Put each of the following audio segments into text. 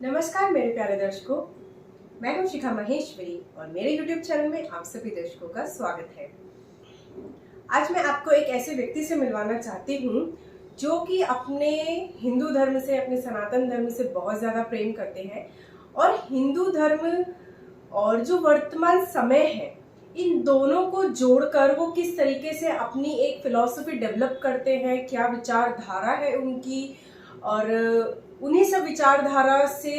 नमस्कार मेरे प्यारे दर्शकों, मैं हूं शिखा महेश्वरी और मेरे YouTube चैनल में आप सभी दर्शकों का स्वागत है। आज मैं आपको एक ऐसे व्यक्ति से मिलवाना चाहती हूं जो कि अपने हिंदू धर्म से, अपने सनातन धर्म से बहुत ज़्यादा प्रेम करते हैं और हिंदू धर्म और जो वर्तमान समय है, इन दोनों को जोड़कर वो किस तरीके से अपनी एक फिलॉसफी डेवलप करते हैं, क्या विचारधारा है उनकी, और उन्हीं सब विचारधारा से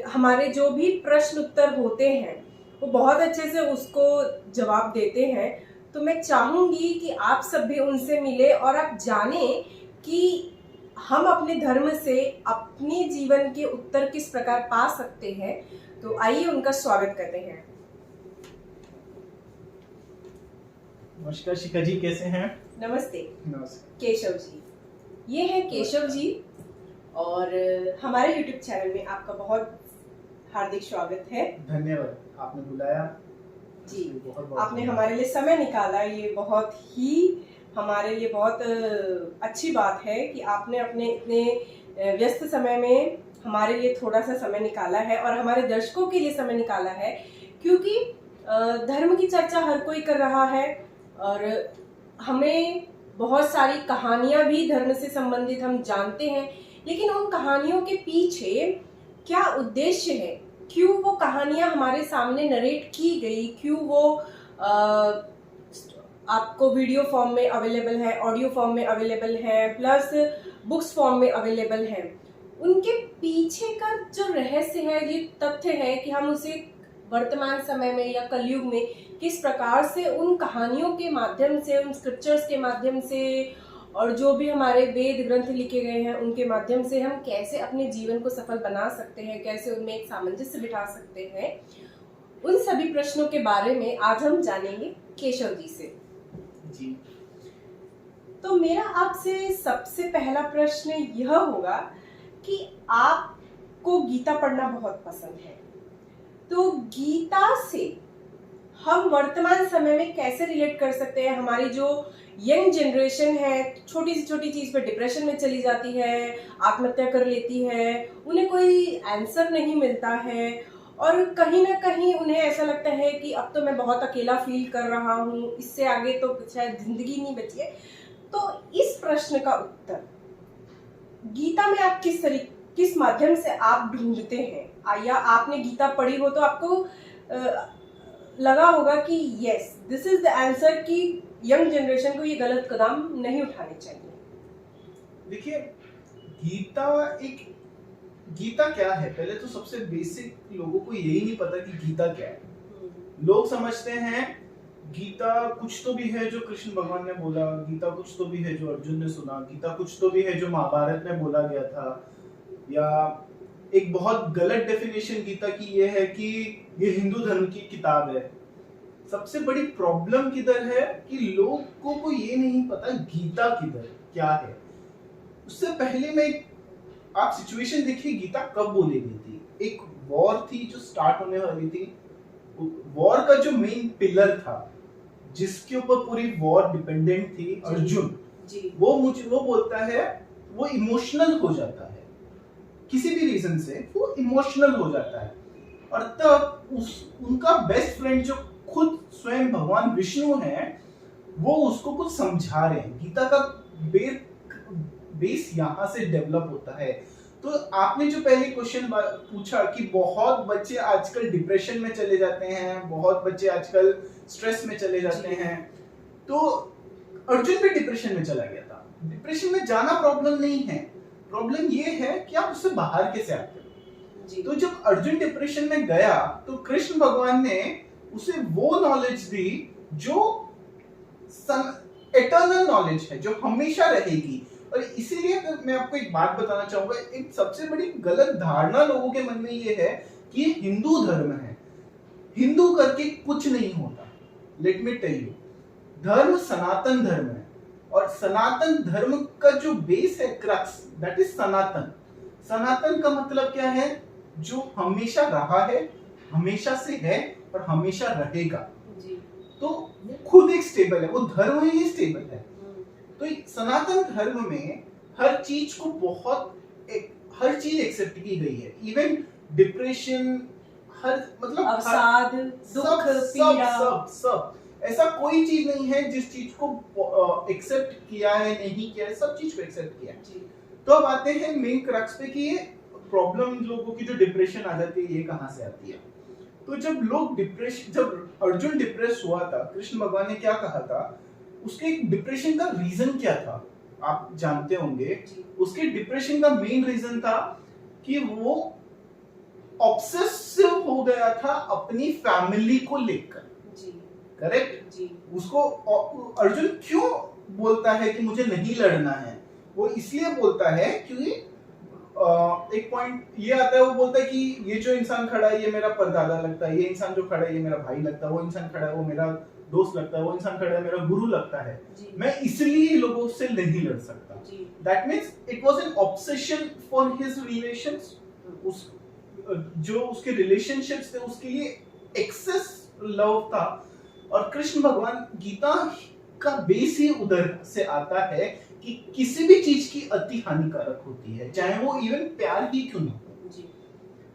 हमारे जो भी प्रश्न उत्तर होते हैं वो बहुत अच्छे से उसको जवाब देते हैं। तो मैं चाहूँगी कि आप सब भी उनसे मिले और आप जानें कि हम अपने धर्म से अपने जीवन के उत्तर किस प्रकार पा सकते हैं। तो आइए उनका स्वागत करते हैं। नमस्कार शिखा जी, कैसे हैं? नमस्ते। नमस्कार केशव जी, ये है केशव जी और हमारे YouTube चैनल में आपका बहुत हार्दिक स्वागत है। धन्यवाद, आपने बुलाया जी। बहुत बहुत आपने हमारे लिए समय निकाला, ये बहुत ही हमारे लिए बहुत अच्छी बात है कि आपने अपने इतने व्यस्त समय में हमारे लिए थोड़ा सा समय निकाला है और हमारे दर्शकों के लिए समय निकाला है, क्योंकि धर्म की चर्चा हर कोई कर रहा है और हमें बहुत सारी कहानियां भी धर्म से संबंधित हम जानते हैं, लेकिन उन कहानियों के पीछे क्या उद्देश्य है, क्यों वो कहानियां हमारे सामने नरेट की गई, क्यों वो आपको वीडियो फॉर्म में अवेलेबल है, ऑडियो फॉर्म में अवेलेबल है, प्लस बुक्स फॉर्म में अवेलेबल है, उनके पीछे का जो रहस्य है, ये तथ्य है कि हम उसे वर्तमान समय में या कलयुग में किस प्रकार से उन कहानियों के माध्यम से, उन स्क्रिप्चर्स के माध्यम से और जो भी हमारे वेद ग्रंथ लिखे गए हैं उनके माध्यम से हम कैसे अपने जीवन को सफल बना सकते हैं, कैसे उनमें एक सामंजस्य बिठा सकते हैं, उन सभी प्रश्नों के बारे में आज हम जानेंगे केशव जी से। जी। तो मेरा आपसे सबसे पहला प्रश्न यह होगा कि आपको गीता पढ़ना बहुत पसंद है, तो गीता से हम वर्तमान समय में कैसे रिलेट कर सकते हैं? हमारी जो यंग जनरेशन है, छोटी से छोटी चीज पे डिप्रेशन में चली जाती है, आत्महत्या कर लेती है, उन्हें कोई आंसर नहीं मिलता है और कहीं ना कहीं उन्हें ऐसा लगता है कि अब तो मैं बहुत अकेला फील कर रहा हूँ, इससे आगे तो शायद जिंदगी नहीं बची है। तो इस प्रश्न का उत्तर गीता में आप किस माध्यम से आप ढूंढते हैं, या आपने गीता पढ़ी हो तो आपको लगा होगा कि yes, this is the answer कि यंग जनरेशन को ये गलत कदम नहीं उठाने चाहिए। देखिए, गीता क्या है? पहले तो सबसे बेसिक लोगों को यही नहीं पता कि गीता क्या है। लोग समझते हैं गीता कुछ तो भी है जो कृष्ण भगवान ने बोला, गीता कुछ तो भी है जो अर्जुन ने सुना, गीता कुछ तो भी है जो महाभारत में बोला गया था, या एक बहुत गलत डेफिनेशन गीता की ये है कि ये हिंदू धर्म की किताब है। सबसे बड़ी प्रॉब्लम किधर है कि लोगों को ये नहीं पता गीता किधर क्या है। उससे पहले मैं आप सिचुएशन देखिए, गीता कब बोली गई थी? एक वॉर थी जो स्टार्ट होने वाली थी। वॉर का जो मेन पिलर था, जिसके ऊपर पूरी वॉर डिपेंडेंट थी, अर्जुन, वो बोलता है, वो इमोशनल हो जाता है, किसी भी रीजन से वो इमोशनल हो जाता है और तब उनका बेस्ट फ्रेंड जो खुद स्वयं भगवान विष्णु हैं, वो उसको कुछ समझा रहे हैं। गीता का बेस यहाँ से डेवलप होता है। तो आपने जो पहले क्वेश्चन पूछा कि बहुत बच्चे आजकल डिप्रेशन में चले जाते हैं, बहुत बच्चे आजकल स्ट्रेस में चले जाते हैं, तो अर्जुन भी डिप्रेशन में चला गया था। डिप्रेशन में जाना प्रॉब्लम नहीं है, प्रॉब्लम ये है कि आप उससे बाहर कैसे आते हो। तो जब अर्जुन डिप्रेशन में गया तो कृष्ण भगवान ने उसे वो नॉलेज दी जो एटर्नल नॉलेज है, जो हमेशा रहेगी। और इसीलिए मैं आपको एक बात बताना चाहूंगा, एक सबसे बड़ी गलत धारणा लोगों के मन में ये है कि ये हिंदू धर्म है, हिंदू करके कुछ नहीं होता। लेट मी टेल यू, धर्म सनातन धर्म है और सनातन धर्म का जो बेस है, क्रक्स, दैट इज सनातन। सनातन का मतलब क्या है? जो हमेशा रहा है, हमेशा से है और हमेशा रहेगा। तो वो खुद एक स्टेबल है, वो धर्म ही स्टेबल है। तो सनातन धर्म में हर चीज को बहुत एक हर चीज एक्सेप्ट की गई है, इवन डिप्रेशन, हर मतलब अवसाद, दुख, पीड़ा, सब सब ऐसा कोई चीज नहीं है जिस चीज को एक्सेप्ट किया है, नहीं किया है, सब चीज को एक्सेप्ट किया है। तो अब आते हैं मेन क्रक्स पे कि ये प्रॉब्लम लोगों की जो डिप्रेशन आ जाती है ये कहाँ से आती है। तो जब अर्जुन डिप्रेस हुआ था, कृष्ण भगवान ने क्या कहा था, उसके डिप्रेशन का रीजन क्या था आप जानते होंगे। उसके डिप्रेशन का मेन रीजन था कि वो ऑब्सेसिव हो गया था अपनी फैमिली को लेकर। करेक्ट जी। उसको अर्जुन क्यों बोलता है कि मुझे नहीं लड़ना है, वो इसलिए बोलता है क्योंकि एक पॉइंट ये आता है, वो बोलता है कि ये जो इंसान खड़ा है ये मेरा परदादा लगता है, ये इंसान जो खड़ा है ये मेरा भाई लगता है, वो इंसान खड़ा है वो मेरा दोस्त लगता है, वो इंसान खड़ा है मेरा गुरु लगता है, मैं इसलिए लोगों से नहीं लड़ सकता। That means it was an obsession for his relations. उस जो उसके रिलेशनशिप्स थे उसके लिए एक्सेस लव था। और कृष्ण भगवान गीता का बेस ही उधर से आता है कि किसी भी चीज की अति हानिकारक होती है, चाहे वो इवन प्यार ही क्यों ना हो।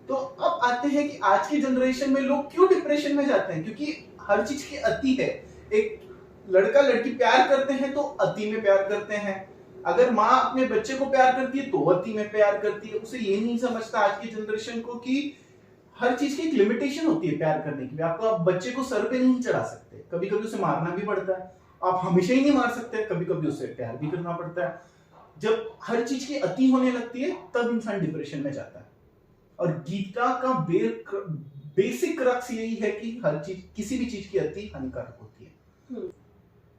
तो अब आते हैं कि आज की जनरेशन में लोग क्यों डिप्रेशन में जाते हैं, क्योंकि हर चीज की अति है। एक लड़का लड़की प्यार करते हैं तो अति में प्यार करते हैं, अगर माँ अपने बच्चे को प्यार करती है तो अति में प्यार करती है। उसे ये नहीं समझता आज की जनरेशन को कि हर चीज की एक लिमिटेशन होती है प्यार करने की। आप बच्चे को सर पे नहीं चढ़ा सकते, कभी कभी उसे मारना भी पड़ता है। आप हमेशा ही नहीं मार सकते, कभी कभी उसे प्यार भी करना पड़ता है। जब हर चीज की अति होने लगती है तब इंसान डिप्रेशन में जाता है। और गीता का बेसिक क्रक्स यही है कि हर चीज, किसी भी चीज की अति हानिकारक होती है।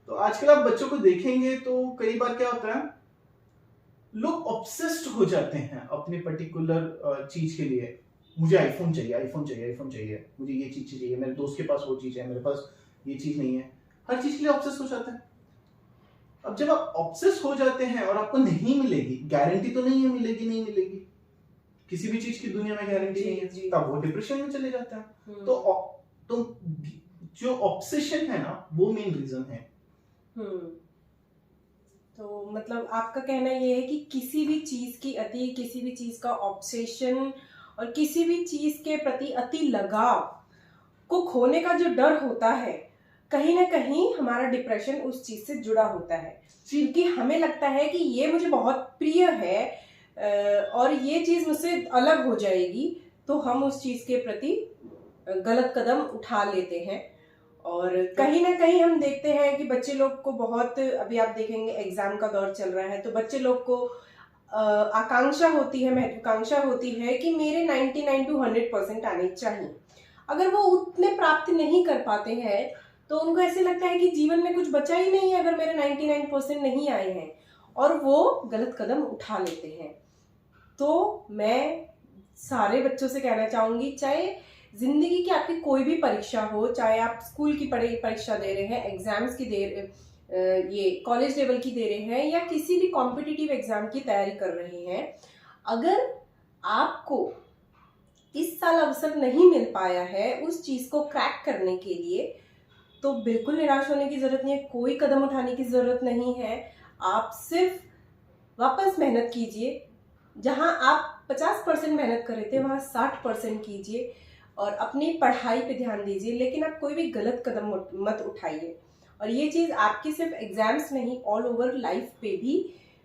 तो आजकल आप बच्चों को देखेंगे तो कई बार क्या होता है, लोग ऑब्सेस्ड हो जाते हैं अपने पर्टिकुलर चीज के लिए। मुझे आईफोन चाहिए, आईफोन चाहिए, आईफोन चाहिए, मुझे ये चीज चाहिए, मेरे दोस्त के पास वो चीज है, मेरे पास ये चीज नहीं है। हर चीज के लिए ऑब्सेस हो जाते हैं। अब जब आप ऑब्सेस हो जाते हैं और आपको नहीं मिलेगी, गारंटी तो नहीं है मिलेगी नहीं मिलेगी, किसी भी चीज की दुनिया में गारंटी नहीं है, तब वो डिप्रेशन में चले जाता है। तो जो ऑब्सेशन है ना वो मेन रीजन है। तो मतलब आपका कहना ये है कि किसी भी चीज की अति, किसी भी चीज का ऑब्सेशन और किसी भी चीज के प्रति अति लगाव को खोने का जो डर होता है, कहीं ना कहीं हमारा डिप्रेशन उस चीज से जुड़ा होता है। क्योंकि हमें लगता है कि ये मुझे बहुत प्रिय है और ये चीज मुझसे अलग हो जाएगी, तो हम उस चीज के प्रति गलत कदम उठा लेते हैं। और कहीं ना कहीं हम देखते हैं कि बच्चे लोग को बहुत, अभी आप देखेंगे एग्जाम का दौर चल रहा है, तो बच्चे लोग को आकांक्षा होती है, महत्वाकांक्षा होती है कि मेरे 99 to 100% आने चाहिए। अगर वो उतने प्राप्त नहीं कर पाते हैं तो उनको ऐसे लगता है कि जीवन में कुछ बचा ही नहीं है अगर मेरे 99% नहीं आए हैं, और वो गलत कदम उठा लेते हैं। तो मैं सारे बच्चों से कहना चाहूंगी, चाहे जिंदगी की आपकी कोई भी परीक्षा हो, चाहे आप स्कूल की परीक्षा दे रहे हैं, एग्जाम्स की ये कॉलेज लेवल की दे रहे हैं, या किसी भी कॉम्पिटिटिव एग्जाम की तैयारी कर रहे हैं, अगर आपको इस साल अवसर नहीं मिल पाया है उस चीज को क्रैक करने के लिए, तो बिल्कुल निराश होने की जरूरत नहीं है, कोई कदम उठाने की जरूरत नहीं है। आप सिर्फ वापस मेहनत कीजिए, जहां आप 50% मेहनत कर रहे थे वहां 60% कीजिए और अपनी पढ़ाई पे ध्यान दीजिए, लेकिन आप कोई भी गलत कदम मत उठाइए। और ये चीज़ आपकी सिर्फ एग्जाम्स नहीं, ऑल ओवर लाइफ पे भी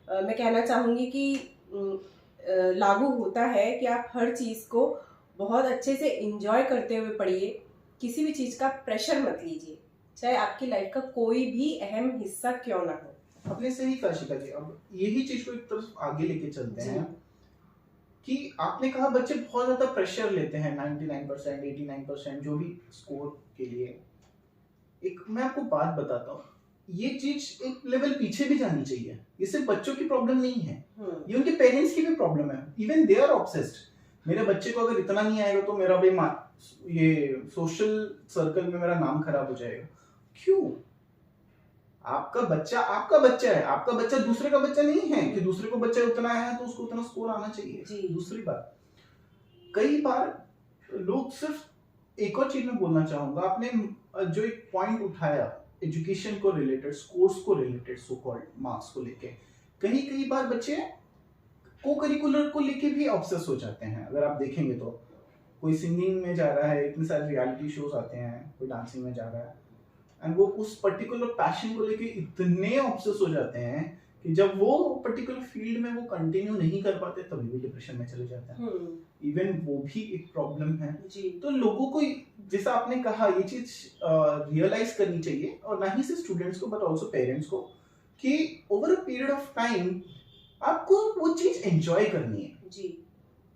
मैं कहना चाहूँगी कि लागू होता है कि आप हर चीज़ को बहुत अच्छे से एंजॉय करते हुए पढ़िए, किसी भी चीज़ का प्रेशर मत लीजिए, चाहे आपकी लाइफ का कोई भी अहम हिस्सा क्यों ना हो। आपने सही कहा शिखा जी। अब यही चीज को एक तरफ आगे लेके चलते हैं कि आपने कहा बच्चे बहुत ज्यादा प्रेशर लेते हैं 99%, 89% जो भी स्कोर के लिए। एक मैं आपको बात बताता हूँ, ये चीज एक लेवल पीछे भी जानी चाहिए। ये सिर्फ बच्चों की प्रॉब्लम नहीं है, ये उनके पेरेंट्स की भी प्रॉब्लम है। Even they are obsessed. मेरे बच्चे को अगर इतना नहीं आएगा तो मेरा भाई ये सोशल सर्कल में मेरा नाम खराब हो जाएगा। क्यों? आपका बच्चा है, आपका बच्चा दूसरे का बच्चा नहीं है कि दूसरे को बच्चा उतना आया है तो उसको उतना स्कोर आना चाहिए। दूसरी बात, कई बार लोग सिर्फ एक और चीज में बोलना चाहूंगा, आपने जो एक पॉइंट उठाया एजुकेशन को रिलेटेड, स्कोर्स को रिलेटेड, सो कॉल्ड मार्क्स को लेके, कई बार बच्चे को करिकुलर को लेके भी ऑब्सेस हो जाते हैं। अगर आप देखेंगे तो कोई सिंगिंग में जा रहा है, इतने सारे रियलिटी शोज आते हैं, कोई डांसिंग में जा रहा है, एंड वो उस पर्टिकुलर पैशन को लेके इतने ऑब्सेस हो जाते हैं कि जब वो पर्टिकुलर फील्ड में वो कंटिन्यू नहीं कर पाते तभी भी डिप्रेशन में चले जाते हैं। इवन वो भी एक प्रॉब्लम है जी। तो लोगों को, जैसा आपने कहा, ये चीज रियलाइज करनी चाहिए, और ना ही सिर्फ स्टूडेंट्स को बट ऑल्सो पेरेंट्स को, कि over a period of time आपको वो चीज एंजॉय करनी है जी।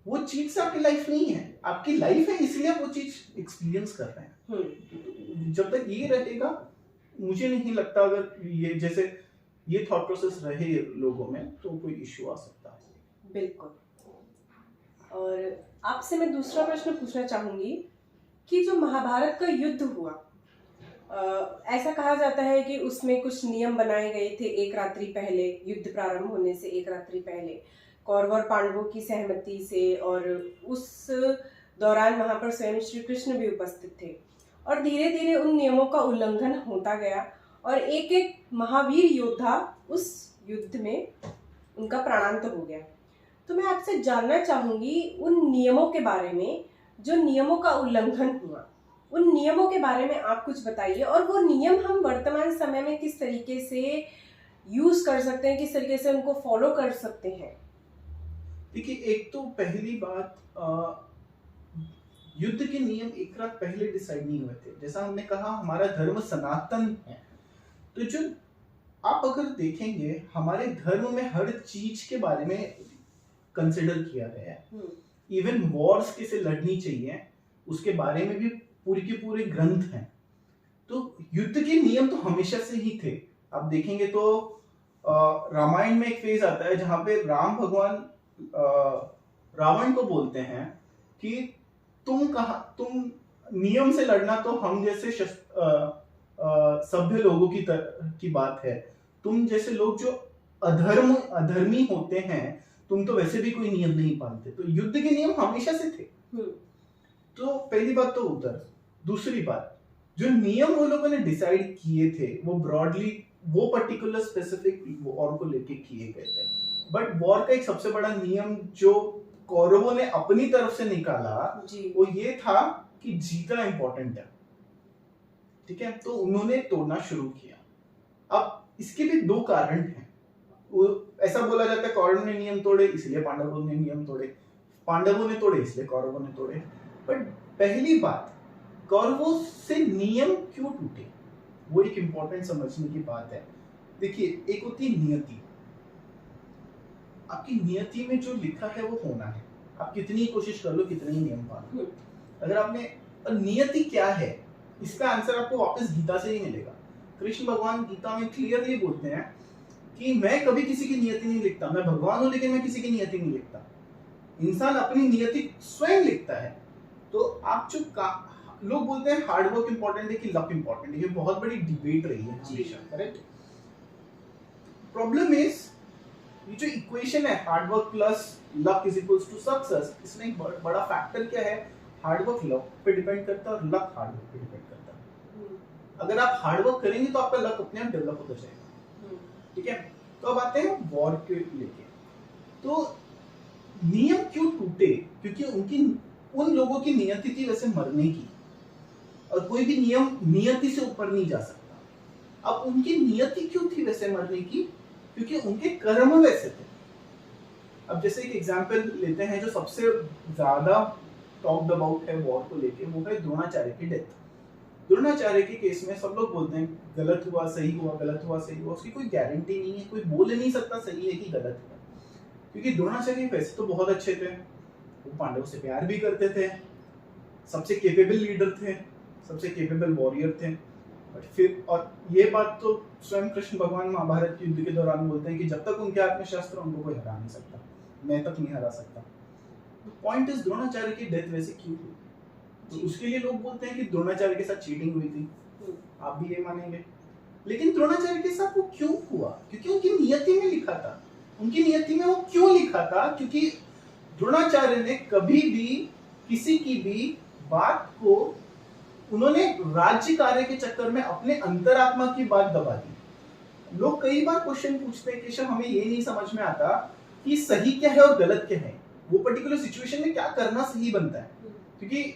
वो चीज से आपकी लाइफ नहीं है, आपकी लाइफ है, इसलिए आप वो चीज एक्सपीरियंस कर रहे हैं। जब तक ये रहेगा, मुझे नहीं लगता अगर ये जैसे ये थॉट प्रोसेस रहे लोगों में तो कोई इश्यू आ सकता है। बिल्कुल। और आपसे मैं दूसरा प्रश्न पूछना चाहूंगी कि जो महाभारत का युद्ध हुआ, ऐसा कहा जाता है कि उसमें कुछ नियम बनाए गए थे एक रात्रि पहले, युद्ध प्रारंभ होने से एक रात्रि पहले, कौरव और पांडवों की सहमति से, और उस दौरान वहां पर स्वयं श्री कृष्ण भी उपस्थित थे, और धीरे धीरे उन नियमों का उल्लंघन होता गया और एक एक महावीर योद्धा उस युद्ध में उनका प्राणांत हो गया। तो मैं आपसे जानना चाहूंगी उन नियमों के बारे में, जो नियमों का उल्लंघन हुआ, उन नियमों के बारे में आप कुछ बताइए, और वो नियम हम वर्तमान समय में किस तरीके से यूज कर सकते हैं, किस तरीके से उनको फॉलो कर सकते हैं। देखिए, एक तो पहली बात, युद्ध के नियम एक रात पहले डिसाइड नहीं हुए थे। जैसा हमने कहा, हमारा धर्म सनातन है, तो जो आप अगर देखेंगे हमारे धर्म में हर चीज के बारे में कंसिडर किया गया है। इवन वॉर्स कैसे लड़नी चाहिए उसके बारे में भी पूरे के पूरे ग्रंथ हैं। तो युद्ध के नियम तो हमेशा से ही थे। आप देखेंगे तो रामायण में एक फेज आता है जहां पे राम भगवान रावण को बोलते हैं कि तुम नियम से लड़ना तो हम जैसे सभ्य लोगों की बात है, तुम जैसे लोग जो अधर्मी होते हैं, तुम तो वैसे भी कोई नियम नहीं पालते। तो युद्ध के नियम हमेशा से थे। तो पहली बात तो उधर। दूसरी बात, जो नियम वो लोगों ने डिसाइड किए थे वो ब्रॉडली वो पर्टिकुलर स्पेसिफिक वॉर को लेके किए गए थे। बट वॉर का एक सबसे बड़ा नियम जो कौरवों ने अपनी तरफ से निकाला वो ये था कि जीतना इंपॉर्टेंट है, ठीक है। तो उन्होंने तोड़ना शुरू किया। अब इसके भी दो कारण हैं। ऐसा बोला जाता है कौरवों ने नियम तोड़े इसलिए पांडवों ने नियम तोड़े, पांडवों ने तोड़े इसलिए कौरवों ने तोड़े। बट पहली बात, कौरवों से नियम क्यों टूटे, वो एक इंपॉर्टेंट समझने की बात है। देखिए, एक होती है नियति। आपकी नियति में जो लिखा है वो होना है, आप कितनी कोशिश कर लो, कितने ही नियम पालो। अगर आपने नियति क्या है, इसका आंसर आपको वापस गीता से ही मिलेगा। कृष्ण भगवान गीता में क्लियरली बोलते हैं कि मैं कभी किसी की नियति नहीं लिखता, मैं भगवान हूं लेकिन मैं किसी की नियति नहीं लिखता। इंसान अपनी नियति स्वयं लिखता है। तो आप जो लोग बोलते हैं हार्ड वर्क इंपॉर्टेंट है कि लक इंपॉर्टेंट है, ये बहुत बड़ी डिबेट रही है हमेशा, करेक्ट। प्रॉब्लम इज ये जो इक्वेशन है hard work plus luck is equals to success, इसमें एक बड़ा फैक्टर क्या है, हार्ड वर्क लक पे डिपेंड करता है और लक हार्ड वर्क पे डिपेंड करता है। अगर आप हार्ड वर्क करेंगे तो आपका लक अपने आप डेवलप होता जाएगा, ठीक है। तो अब आते हैं वॉर के लेके। तो नियम क्यों टूटे, क्योंकि उन लोगों की नियति थी वैसे मरने की, और कोई भी नियम नियति से ऊपर नहीं जा सकता। अब उनकी नियति क्यों थी वैसे मरने की, क्योंकि उनके कर्म वैसे थे। अब जैसे एक एग्जांपल लेते हैं जो सबसे ज्यादा टॉक्ड अबाउट है वॉर को लेके, वो है द्रोणाचार्य की डेथ। द्रोणाचार्य के केस में सब लोग बोलते हैं गलत हुआ सही हुआ, गलत हुआ सही हुआ, उसकी कोई गारंटी नहीं है, कोई बोल नहीं सकता सही है कि गलत हुआ। क्योंकि द्रोणाचार्य वैसे तो बहुत अच्छे थे, वो पांडवों से प्यार भी करते थे, सबसे केपेबल लीडर थे, सबसे केपेबल वॉरियर थे। बट फिर, और ये बात तो स्वयं कृष्ण भगवान महाभारत के युद्ध के दौरान बोलते हैं कि जब तक उनके हाथ में शस्त्र उनको कोई हरा नहीं सकता, मैं तक नहीं हरा सकता। पॉइंट इज द्रोणाचार्य की डेथ वैसे क्यों हुई, तो उसके लिए लोग बोलते हैं कि द्रोणाचार्य के साथ चीटिंग हुई थी, आप भी ये मानेंगे। लेकिन द्रोणाचार्य के साथ वो क्यों हुआ, क्योंकि उनकी नियति में लिखा था। उनकी नियति में वो क्यों लिखा था, क्योंकि द्रोणाचार्य ने कभी भी किसी की भी बात को, उन्होंने राज्य कार्य के चक्कर में अपने अंतरात्मा की बात दबा दी। लोग कई बार क्वेश्चन पूछते हैं कि हमें ये नहीं समझ में आता कि सही क्या है और गलत क्या है, वो पर्टिकुलर सिचुएशन में क्या करना सही बनता है। क्योंकि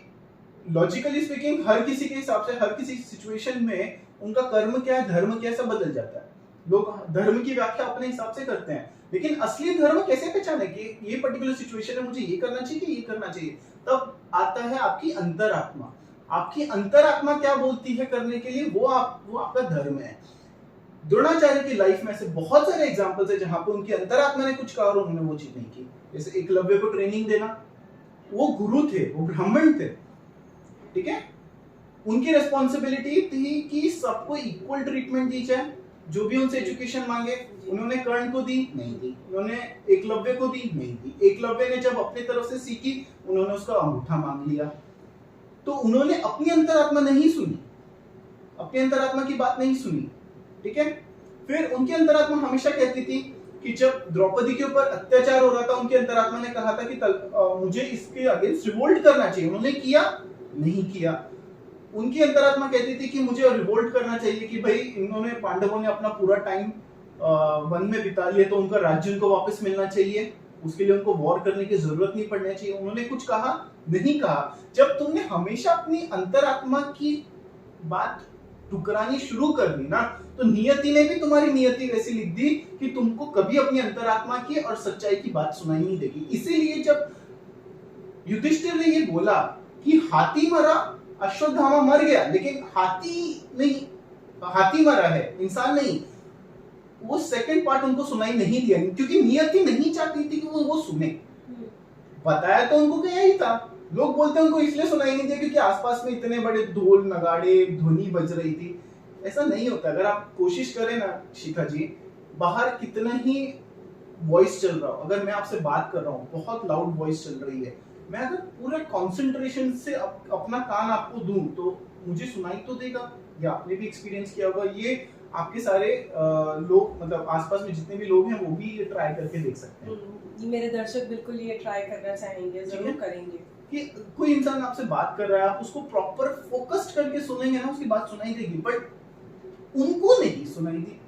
लॉजिकली स्पीकिंग हर किसी के हिसाब से हर किसी सिचुएशन में उनका कर्म क्या है, धर्म क्या है, सब बदल जाता है। लोग धर्म की व्याख्या अपने हिसाब से करते हैं, लेकिन असली धर्म कैसे पहचाने कि ये पर्टिकुलर सिचुएशन है, मुझे ये करना चाहिए, ये करना चाहिए। तब आता है आपकी अंतरात्मा। आपकी अंतरात्मा क्या बोलती है करने के लिए, वो आपका धर्म है। द्रोणाचार्य की लाइफ में ऐसे बहुत सारे एग्जांपल्स है जहां पे उनकी अंतरात्मा ने कुछ कहा और उन्होंने वो चीज नहीं की। जैसे एकलव्य को ट्रेनिंग देना, वो गुरु थे, वो ब्राह्मण थे, ठीक है, उनकी रिस्पॉन्सिबिलिटी थी कि सबको इक्वल ट्रीटमेंट दी जाए। जो भी उनसे एजुकेशन मांगे, उन्होंने कर्ण को दी, नहीं दी। उन्होंने एकलव्य को दी, नहीं दी। एकलव्य ने जब अपनी तरफ से सीखी, उन्होंने उसका अंगूठा मांग लिया। तो उन्होंने अपनी अंतरात्मा नहीं सुनी, अपनी अंतरात्मा की बात नहीं सुनी, ठीक है। फिर उनकी अंतरात्मा हमेशा कहती थी कि जब द्रौपदी के ऊपर अत्याचार हो रहा था, उनकी अंतरात्मा ने कहा था कि मुझे इसके अगेंस्ट रिवोल्ट करना चाहिए। उन्होंने किया, नहीं किया। उनकी अंतरात्मा कहती थी कि मुझे रिवोल्ट करना चाहिए कि भाई इन्होंने, पांडवों ने अपना पूरा टाइम वन में बिता लिया, तो उनका राज्य उनको वापस मिलना चाहिए, उसके लिए उनको वॉर करने की जरूरत नहीं पड़नी चाहिए। उन्होंने कुछ कहा, नहीं कहा। जब तुमने हमेशा अपनी अंतरात्मा की बात ठुकरानी शुरू कर दी ना, तो नियति ने भी तुम्हारी नियति वैसी लिख दी कि तुमको कभी अपनी अंतरात्मा की और सच्चाई की बात सुनाई नहीं देगी। इसीलिए जब युधिष्ठिर ने ये बोला कि हाथी मरा, अश्वत्थामा मर गया, लेकिन हाथी नहीं, हाथी मरा है, इंसान नहीं, वो सेकंड पार्ट उनको सुनाई नहीं दिया, क्योंकि नियति नहीं चाहती थी कि वो सुने। बताया तो उनको क्या ही था। लोग बोलते हैं उनको इसलिए सुनाई नहीं दिया क्योंकि आसपास में इतने बड़े ढोल नगाड़े ध्वनि बज रही थी। ऐसा नहीं होता। अगर आप कोशिश करें ना शिखा जी, बाहर कितना ही वॉइस चल रहा हो, अगर मैं आपसे बात कर रहा हूँ, बहुत लाउड वॉइस चल रही है, मैं अगर पूरे कंसंट्रेशन से अपना कान आपको दूं तो मुझे सुनाई तो देगा। या आपने भी एक्सपीरियंस किया होगा, ये आपके सारे लोग, मतलब आसपास में जितने भी लोग हैं वो भी ये ट्राई करके देख सकते हैं। मेरे दर्शक बिल्कुल ये ट्राई करना चाहेंगे, जरूर करेंगे। कि कोई इंसान आपसे बात कर रहा है, आप उसको प्रॉपर फोकस्ड करके सुनेंगे ना, उसकी बात सुनाई देगी, बट उनको नहीं सुनाई दी।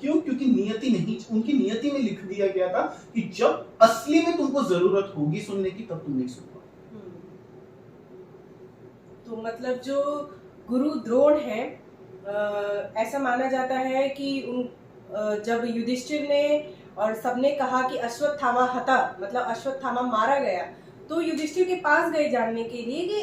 क्यों? क्योंकि नियति नहीं, उनकी नियति में लिख दिया गया था कि जब असली में तुमको जरूरत होगी सुनने की, तब तुम नहीं सुन पाओ। तो मतलब जो गुरु द्रोण है, ऐसा माना जाता है कि जब युधिष्ठिर ने और सबने कहा कि अश्वत्थामा हता, मतलब अश्वत्थामा मारा गया, तो युधिष्ठिर के पास गए जानने के लिए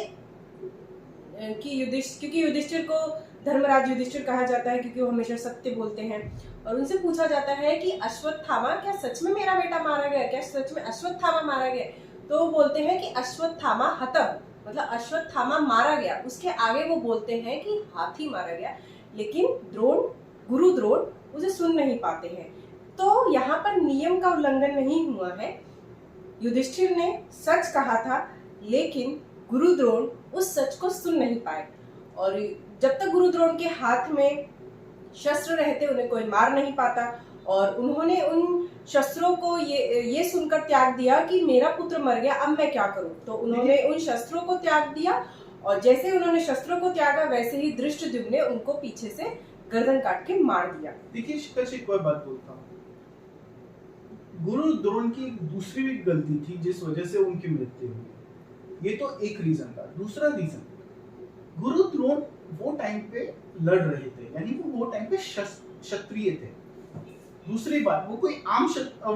क्योंकि युधिष्ठिर को धर्मराज युधिष्ठिर कहा जाता है क्योंकि वो हमेशा सत्य बोलते हैं। और उनसे पूछा जाता है कि अश्वत्थामा, क्या सच में मेरा बेटा मारा गया, क्या सच में अश्वत्थामा मारा गया? तो वो बोलते हैं कि अश्वत्थामा हतम, मतलब अश्वत्थामा मारा गया। उसके आगे वो बोलते हैं कि हाथी मारा गया, लेकिन गुरु द्रोण उसे सुन नहीं पाते हैं। तो यहाँ पर नियम का उल्लंघन नहीं हुआ है। युधिष्ठिर ने सच कहा था, लेकिन गुरु द्रोण उस सच को सुन नहीं पाए। और जब तक गुरु द्रोण के हाथ में शस्त्र रहते, उन्हें कोई मार नहीं पाता। और उन्होंने उन शस्त्रों को ये सुनकर त्याग दिया कि मेरा पुत्र मर गया, अब मैं क्या करूं। तो उन्होंने उन शस्त्रों को त्याग दिया, और जैसे उन्होंने शस्त्रों को त्यागा, वैसे ही धृष्टद्युम्न ने उनको पीछे से गर्दन काट के मार दिया। देखिए शिखा जी, कोई बात बोलता हूँ, गुरु द्रोण की दूसरी भी गलती थी जिस वजह से उनकी मृत्यु हुई। ये तो एक रीजन था। दूसरा रीजन, गुरु द्रोण वो टाइम पे लड़ रहे थे, यानी वो टाइम पे क्षत्रिय थे। दूसरी बात, वो कोई आम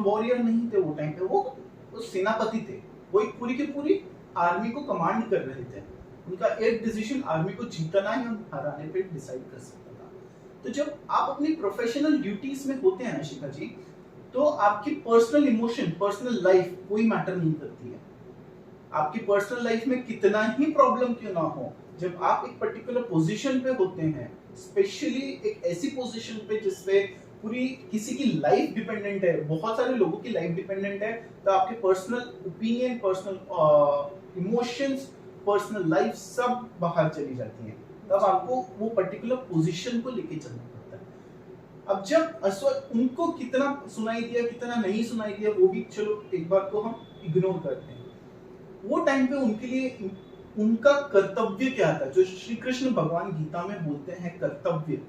वॉरियर नहीं थे वो टाइम पे, वो सेनापति थे। वो एक पूरी की पूरी आर्मी को कमांड कर रहे थे। उनका एक डिसीजन आर्मी को जीतना या हराने पे डिसाइड कर सकता था। तो जब आप अपनी प्रोफेशनल ड्यूटीज में होते हैं ना शिखा जी, तो आपकी पर्सनल इमोशन, पर्सनल लाइफ कोई मैटर नहीं करती है। आपकी पर्सनल लाइफ में कितना ही प्रॉब्लम क्यों ना हो, जब आप एक पर्टिकुलर पोजीशन पे होते हैं, स्पेशली एक ऐसी पोजीशन पे जिसपे पूरी किसी की लाइफ डिपेंडेंट है, बहुत सारे लोगों की लाइफ डिपेंडेंट है, तो आपके personal opinion, personal emotions, personal life सब बाहर चली जाती हैं। तब आपको वो पर्टिकुलर पोजीशन को लेके चलना पड़ता है। अब जब उनको कितना सुनाई दिया, कितना नहीं सुनाई दिया, वो भी चलो एक बार को हम इग्नोर करते हैं। वो टाइम पे उनके लिए उनका कर्तव्य क्या था, जो श्री कृष्ण भगवान गीता में बोलते हैं कर्तव्य,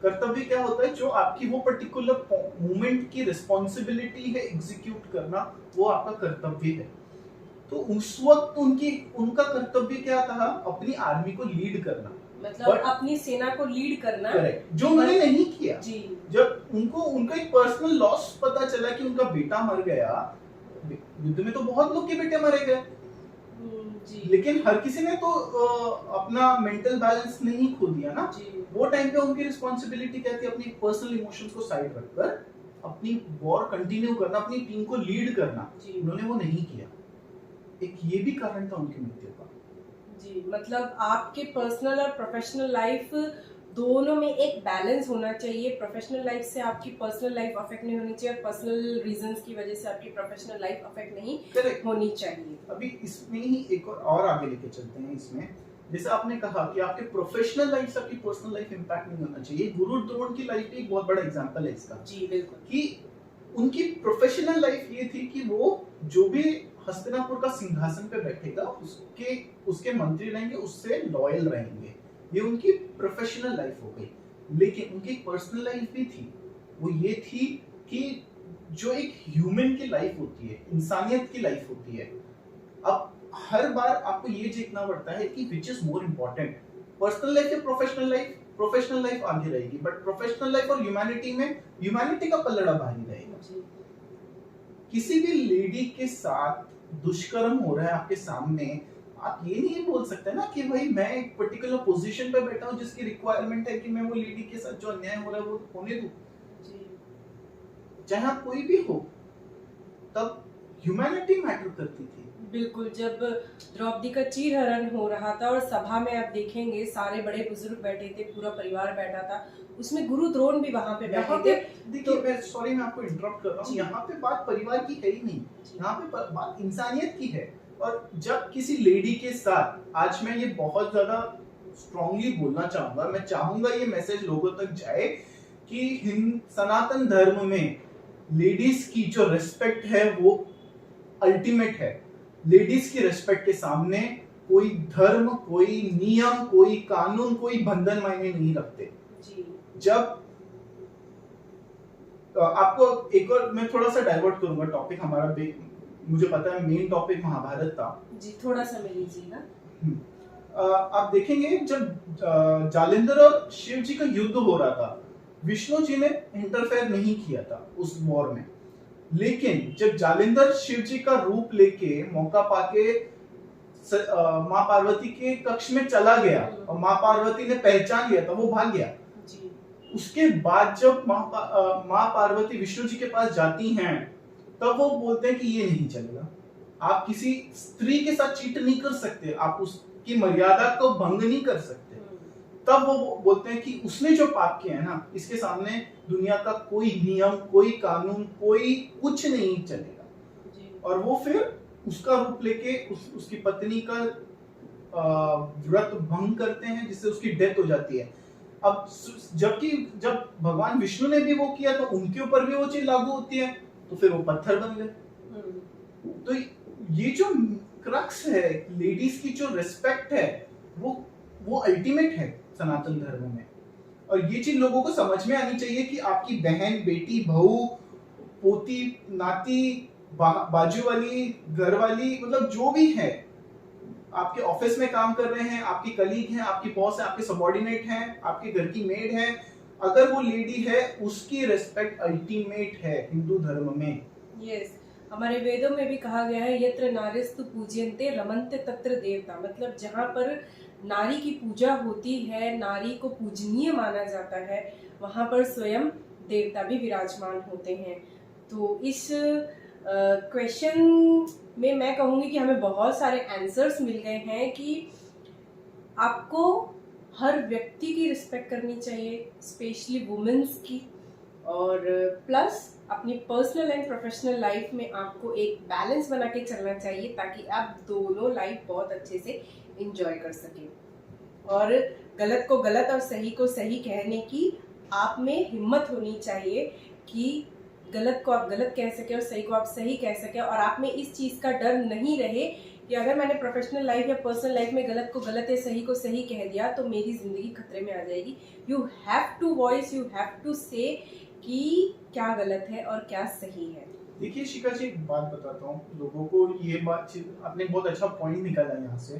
कर्तव्य क्या होता है, जो आपकी वो पर्टिकुलर मोमेंट की रिस्पॉन्सिबिलिटी है एग्जीक्यूट करना, वो आपका कर्तव्य है। तो उस वक्त उनका कर्तव्य क्या था, अपनी आर्मी को लीड करना, मतलब अपनी सेना को लीड करना। करेक्ट, जो उन्होंने नहीं किया जी। जब उनका एक पर्सनल लॉस पता चला कि उनका बेटा मर गया, युद्ध में तो बहुत लोग के बेटे मरे गए, जी। लेकिन हर किसी ने तो अपना मेंटल बैलेंस नहीं खो दिया ना जी। वो टाइम पे उनकी रिस्पॉन्सिबिलिटी क्या थी, अपनी पर्सनल इमोशंस को साइड रखकर अपनी वॉर कंटिन्यू करना, अपनी टीम को लीड करना। उन्होंने वो नहीं किया, एक ये भी कारण था उनकी मृत्यु का। जी, मतलब आपके पर्सनल और प्रोफेशनल लाइफ दोनों में एक बैलेंस होना चाहिए। प्रोफेशनल लाइफ से आपकी पर्सनल लाइफ अफेक्ट नहीं होनी चाहिए और पर्सनल रीजंस की वजह से आपकी प्रोफेशनल लाइफ अफेक्ट नहीं होनी चाहिए। अभी इसमें ही एक और आगे लेके चलते हैं। इसमें जैसे आपने कहा कि आपके प्रोफेशनल लाइफ से आपकी पर्सनल लाइफ इंपैक्ट नहीं होना चाहिए, गुरु द्रोण की लाइफ एक बहुत बड़ा एग्जांपल है इसका। जी बिल्कुल। कि उनकी प्रोफेशनल लाइफ ये थी कि वो जो भी हस्तिनापुर का सिंहासन पे बैठेगा उसके मंत्री रहेंगे, उससे लॉयल रहेंगे, ये उनकी प्रोफेशनल लाइफ हो गई। लेकिन उनकी पर्सनल लाइफ भी थी, वो ये थी कि जो एक ह्यूमन की लाइफ होती है, इंसानियत की लाइफ होती है, अब हर बार आपको ये देखना पड़ता है कि which is more important, personal life या प्रोफेशनल लाइफ। प्रोफेशनल लाइफ आगे रहेगी, बट प्रोफेशनल लाइफ और ह्यूमैनिटी में ह्यूमैनिटी का पलड़ा भारी रहेगा। किसी भी लेडी के साथ दुष्कर्म हो रहा है आपके सामने, आप ये नहीं बोल सकते ना कि भाई मैं एक पर्टिकुलर पोजीशन पे बैठा हूं जिसकी रिक्वायरमेंट है कि मैं वो लेडी के साथ जो अन्याय हो रहा है वो होने दूं। चाहे आप कोई भी हो, तब ह्यूमैनिटी मैटर करती थी। बिल्कुल, जब द्रौपदी का चीरहरण हो रहा था और सभा में आप देखेंगे सारे बड़े बुजुर्ग बैठे थे, पूरा परिवार बैठा था, उसमें गुरु द्रोण भी वहां पे बैठे थे। देखिए मैं सॉरी मैं आपको इंटरप्ट कर रहा हूँ, यहाँ पे बात परिवार की है ही नहीं, यहाँ पे बात इंसानियत की है। और जब किसी लेडी के साथ, आज मैं ये बहुत ज्यादा स्ट्रांगली बोलना चाहूंगा, मैं चाहूंगा ये मैसेज लोगों तक जाए कि सनातन धर्म में लेडीज की जो रिस्पेक्ट है वो अल्टीमेट है। लेडीज की रिस्पेक्ट के सामने कोई धर्म, कोई नियम, कोई कानून, कोई बंधन मायने नहीं रखते। जी। जब आपको एक और मैं थोड़ा सा डाइवर्ट करूंगा टॉपिक, हमारा मुझे पता है मेन टॉपिक महाभारत था जी, थोड़ा सा मिल लीजिएगा। आप देखेंगे जब जालिंदर और शिव जी का युद्ध हो रहा था, विष्णु जी ने इंटरफेयर नहीं किया था उस वॉर में, लेकिन जब जालिंदर शिव जी का रूप लेके मौका पाके माँ पार्वती के कक्ष में चला गया और माँ पार्वती ने पहचान लिया था, वो भाग गया। जी। उसके बाद जब माँ पार्वती विष्णु जी के पास जाती हैं, तब वो बोलते हैं कि ये नहीं चलेगा, आप किसी स्त्री के साथ चीट नहीं कर सकते, आप उसकी मर्यादा को भंग नहीं कर सकते। तब वो बोलते हैं कि उसने जो पाप किया है ना, इसके सामने दुनिया का कोई नियम, कोई कानून, कोई कुछ नहीं चलेगा। जी। और वो फिर उसका रूप लेके उसकी पत्नी का व्रत भंग करते हैं, जिससे उसकी डेथ हो जाती है। अब जब भगवान विष्णु ने भी वो किया तो उनके ऊपर भी वो चीज लागू होती है, तो फिर वो पत्थर बन गए। तो ये जो क्रक्स है, लेडीज की जो रिस्पेक्ट है, वो अल्टीमेट है सनातन धर्म में। और ये चीज लोगों को समझ में आनी चाहिए कि आपकी बहन, बेटी, बहू, पोती, नाती, बाजू वाली, घर वाली, मतलब जो भी है, आपके ऑफिस में काम कर रहे हैं, आपकी कलीग हैं, आपकी बॉस है, आपके सबऑर्डिनेट हैं, आपके घर की मेड है, अगर वो लेडी है, उसकी रिस्पेक्ट अल्टीमेट है हिंदू धर्म में। यस, हमारे वेदों में भी कहा गया है, यत्र नारीस्तु पूज्यन्ते रमन्ते तत्र देवता, मतलब जहाँ पर नारी की पूजा होती है, नारी को पूजनीय माना जाता है, वहाँ पर स्वयं देवता भी विराजमान होते हैं। तो इस क्वेश्चन में मैं कहूँगी कि हमें बहुत सारे आंसर्स मिल गए हैं कि आपको हर व्यक्ति की रिस्पेक्ट करनी चाहिए, स्पेशली वुमेन्स की, और प्लस अपनी पर्सनल एंड प्रोफेशनल लाइफ में आपको एक बैलेंस बना के चलना चाहिए, ताकि आप दोनों लाइफ बहुत अच्छे से एंजॉय कर सकें। और गलत को गलत और सही को सही कहने की आप में हिम्मत होनी चाहिए कि गलत को आप गलत कह सके और सही को आप सही कह सके, और आप में इस चीज़ का डर नहीं रहे कि अगर मैंने प्रोफेशनल लाइफ या पर्सनल लाइफ में गलत को गलत है, सही को सही कह दिया तो मेरी ज़िंदगी खतरे में आ जाएगी। You have to voice, you have to say कि क्या गलत है और क्या सही है। देखिए शिखा जी, एक बात बताता हूँ लोगों को, ये बात आपने बहुत अच्छा पॉइंट निकाला यहाँ से,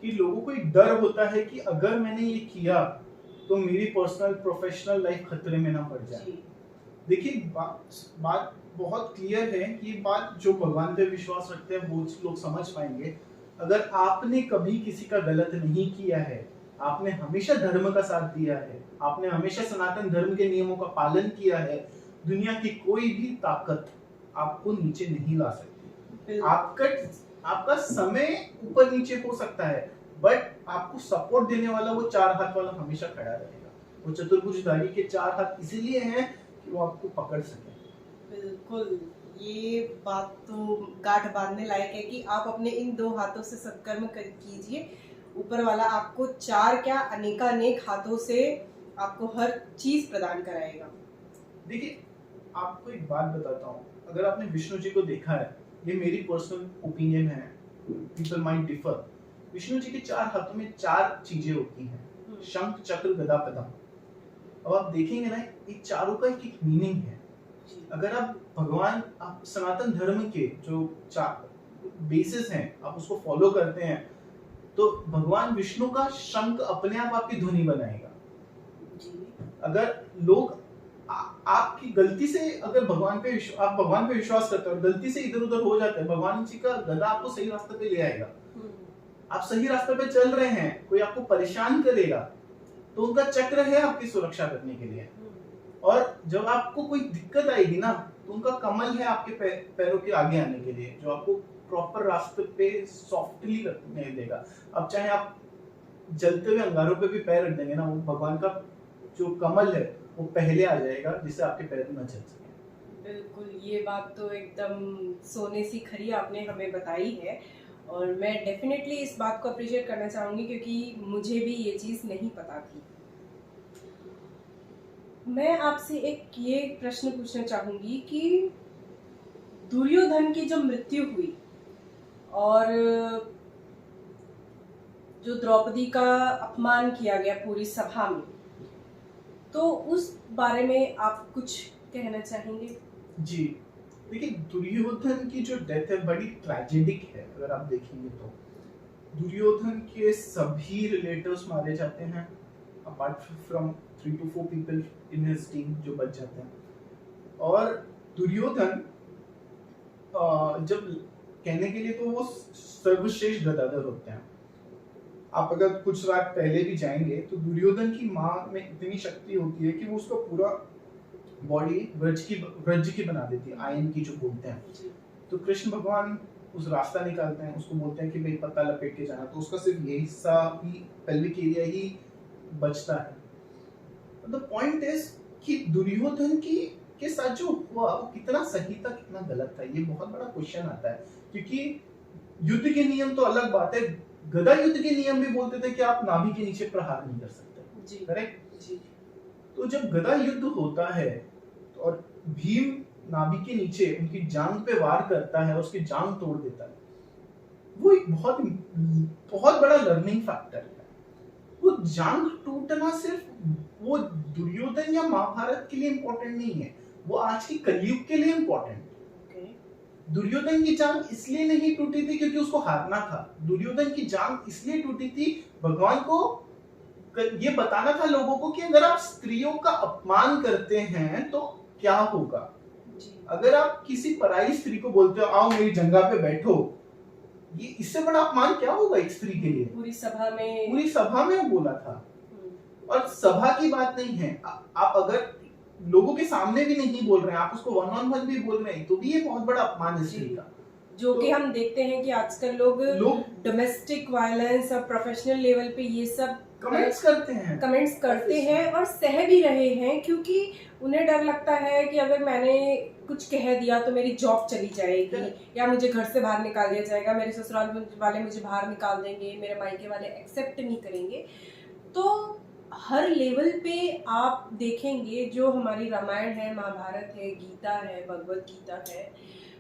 कि लोगों को एक डर होता है कि अगर मैंने ये किया तो मेरी पर्सनल प्रोफेशनल लाइफ खतरे में ना पड़ जाए। देखिए बात बहुत क्लियर है कि ये बात जो भगवान पे विश्वास रखते हैं वो लोग समझ पाएंगे। अगर आपने कभी किसी का गलत नहीं किया है, आपने हमेशा धर्म का साथ दिया है, आपने हमेशा सनातन धर्म के नियमों का पालन किया है, दुनिया की कोई भी ताकत आपको नीचे नहीं ला सकती। आपका समय ऊपर नीचे हो सकता है, बट आपको सपोर्ट देने वाला वो 4 हाथ वाला हमेशा खड़ा रहेगा। वो चतुर्भुजधारी के 4 हाथ इसीलिए हैं कि वो आपको पकड़ सके। बिल्कुल, ये बात तो गांठ बांधने लायक है कि आप अपने इन 2 हाथों से सत्कर्म कीजिए, ऊपर वाला आपको 4 क्या अनेकानेक हाथों से आपको हर चीज प्रदान कराएगा। देखिए आपको एक बात बताता हूँ, अगर आपने विष्णु जी को देखा है, ये मेरी पर्सनल ओपिनियन है, people might differ. Vishnu ji के 4 हाथों में 4 चीजें होती हैं, शंख चक्र गदा पद्म। अब आप देखेंगे ना, ये चारों का एक मीनिंग है। अगर आप सनातन धर्म के जो 4 बेसिस हैं आप उसको फॉलो करते हैं, तो भगवान विष्णु का शंख अपने आप आपकी ध्वनि बनाएगा। अगर लोग आपकी गलती से, अगर आप भगवान पे विश्वास करते हो और गलती से इधर उधर हो जाते हैं, भगवान जी का गदा आपको सही रास्ते पे ले आएगा। आप सही रास्ते पे चल रहे हैं, कोई आपको परेशान करेगा तो उनका चक्र है आपकी सुरक्षा करने के लिए। और जब आपको कोई दिक्कत आएगी ना, तो उनका कमल है आपके पैरों के आगे आने के लिए, जो आपको प्रॉपर रास्ते पे सॉफ्टली रखने देगा। अब चाहे आप जलते हुए अंगारों पे भी पैर रख देंगे ना, वो भगवान का जो कमल है वो पहले आ जाएगा, जिससे आपके पैर न चल सके। बिल्कुल, ये बात तो एकदम सोने सी खरी आपने हमें बताई है, और मैं डेफिनेटली इस बात को अप्रिशिएट करना चाहूँगी क्योंकि मुझे भी ये चीज़ नहीं पता थी। मैं आपसे एक ये प्रश्न पूछना चाहूँगी कि दुर्योधन की जो मृत्यु हुई और जो द्रौपदी का अपमान किया गया पूरी सभा में, तो उस बारे में आप कुछ कहना चाहेंगे? जी देखिए, दुर्योधन की जो डेथ है बड़ी ट्रेजेडिक है। अगर आप देखेंगे तो दुर्योधन के सभी रिलेटिव्स मारे जाते हैं, apart from 3 to 4 people in his team जो बच जाते हैं। और दुर्योधन जब कहने के लिए तो वो सर्वश्रेष्ठ गदाधर होते हैं। आप अगर कुछ रात पहले भी जाएंगे तो दुर्योधन की माँ में इतनी शक्ति होती है कि वो उसका पूरा बॉडी वज्र की बना देती है, आयन की जो बोलते हैं। तो कृष्ण भगवान उस रास्ता निकालते हैं, उसको बोलते हैं कि भाई पत्ता लपेट के जाना, तो उसका सिर्फ ये हिस्सा ही, पेल्विक एरिया ही बचता है। द पॉइंट इज कि दुर्योधन के साथ जो हुआ वो कितना सही था कितना गलत था, ये बहुत बड़ा क्वेश्चन आता है। क्योंकि युद्ध के नियम तो अलग बात है, गदा युद्ध के नियम भी बोलते थे कि आप नाभि के नीचे प्रहार नहीं कर सकते, करेक्ट जी। तो जब गदा युद्ध होता है और भीम नाभि के नीचे उनकी जांघ पे वार करता है और उसकी जांघ तोड़ देता है, वो एक बहुत बड़ा लर्निंग फैक्टर है। वो जांघ टूटना सिर्फ वो दुर्योधन या महाभारत के लिए इंपॉर्टेंट नहीं है, वो आज की कलयुग के लिए इंपॉर्टेंट है। दुर्योधन की जांघ इसलिए नहीं टूटी थी क्योंकि उसको हारना था, दुर्योधन की जांघ इसलिए टूटी थी भगवान को ये बताना था लोगों को कि अगर आप स्त्रियों का अपमान करते हैं तो क्या होगा। अगर आप किसी पराई स्त्री को बोलते हो आओ मेरी जंगा पे बैठो, ये इससे बड़ा अपमान क्या होगा एक स्त्री के लिए। पूरी सभा में बोला था। और सभा की बात नहीं है, आप अगर लोगों के सामने भी नहीं बोल रहे हैं, आप उसको 1-on-1 भी बोल रहे हैं, तो भी ये बहुत बड़ा अपमान है स्त्री का। जो कि हम देखते हैं कि आजकल लोग डोमेस्टिक वायलेंस और प्रोफेशनल लेवल पे ये सब कमेंट्स करते हैं और सह भी रहे हैं, क्योंकि उन्हें डर लगता है कि अगर मैंने कुछ कह दिया तो मेरी जॉब चली जाएगी या मुझे घर से बाहर निकाल दिया जाएगा, मेरे ससुराल वाले मुझे बाहर निकाल देंगे, मेरे मायके वाले एक्सेप्ट नहीं करेंगे। तो हर लेवल पे आप देखेंगे जो हमारी रामायण है, महाभारत है, गीता है, भगवत गीता है,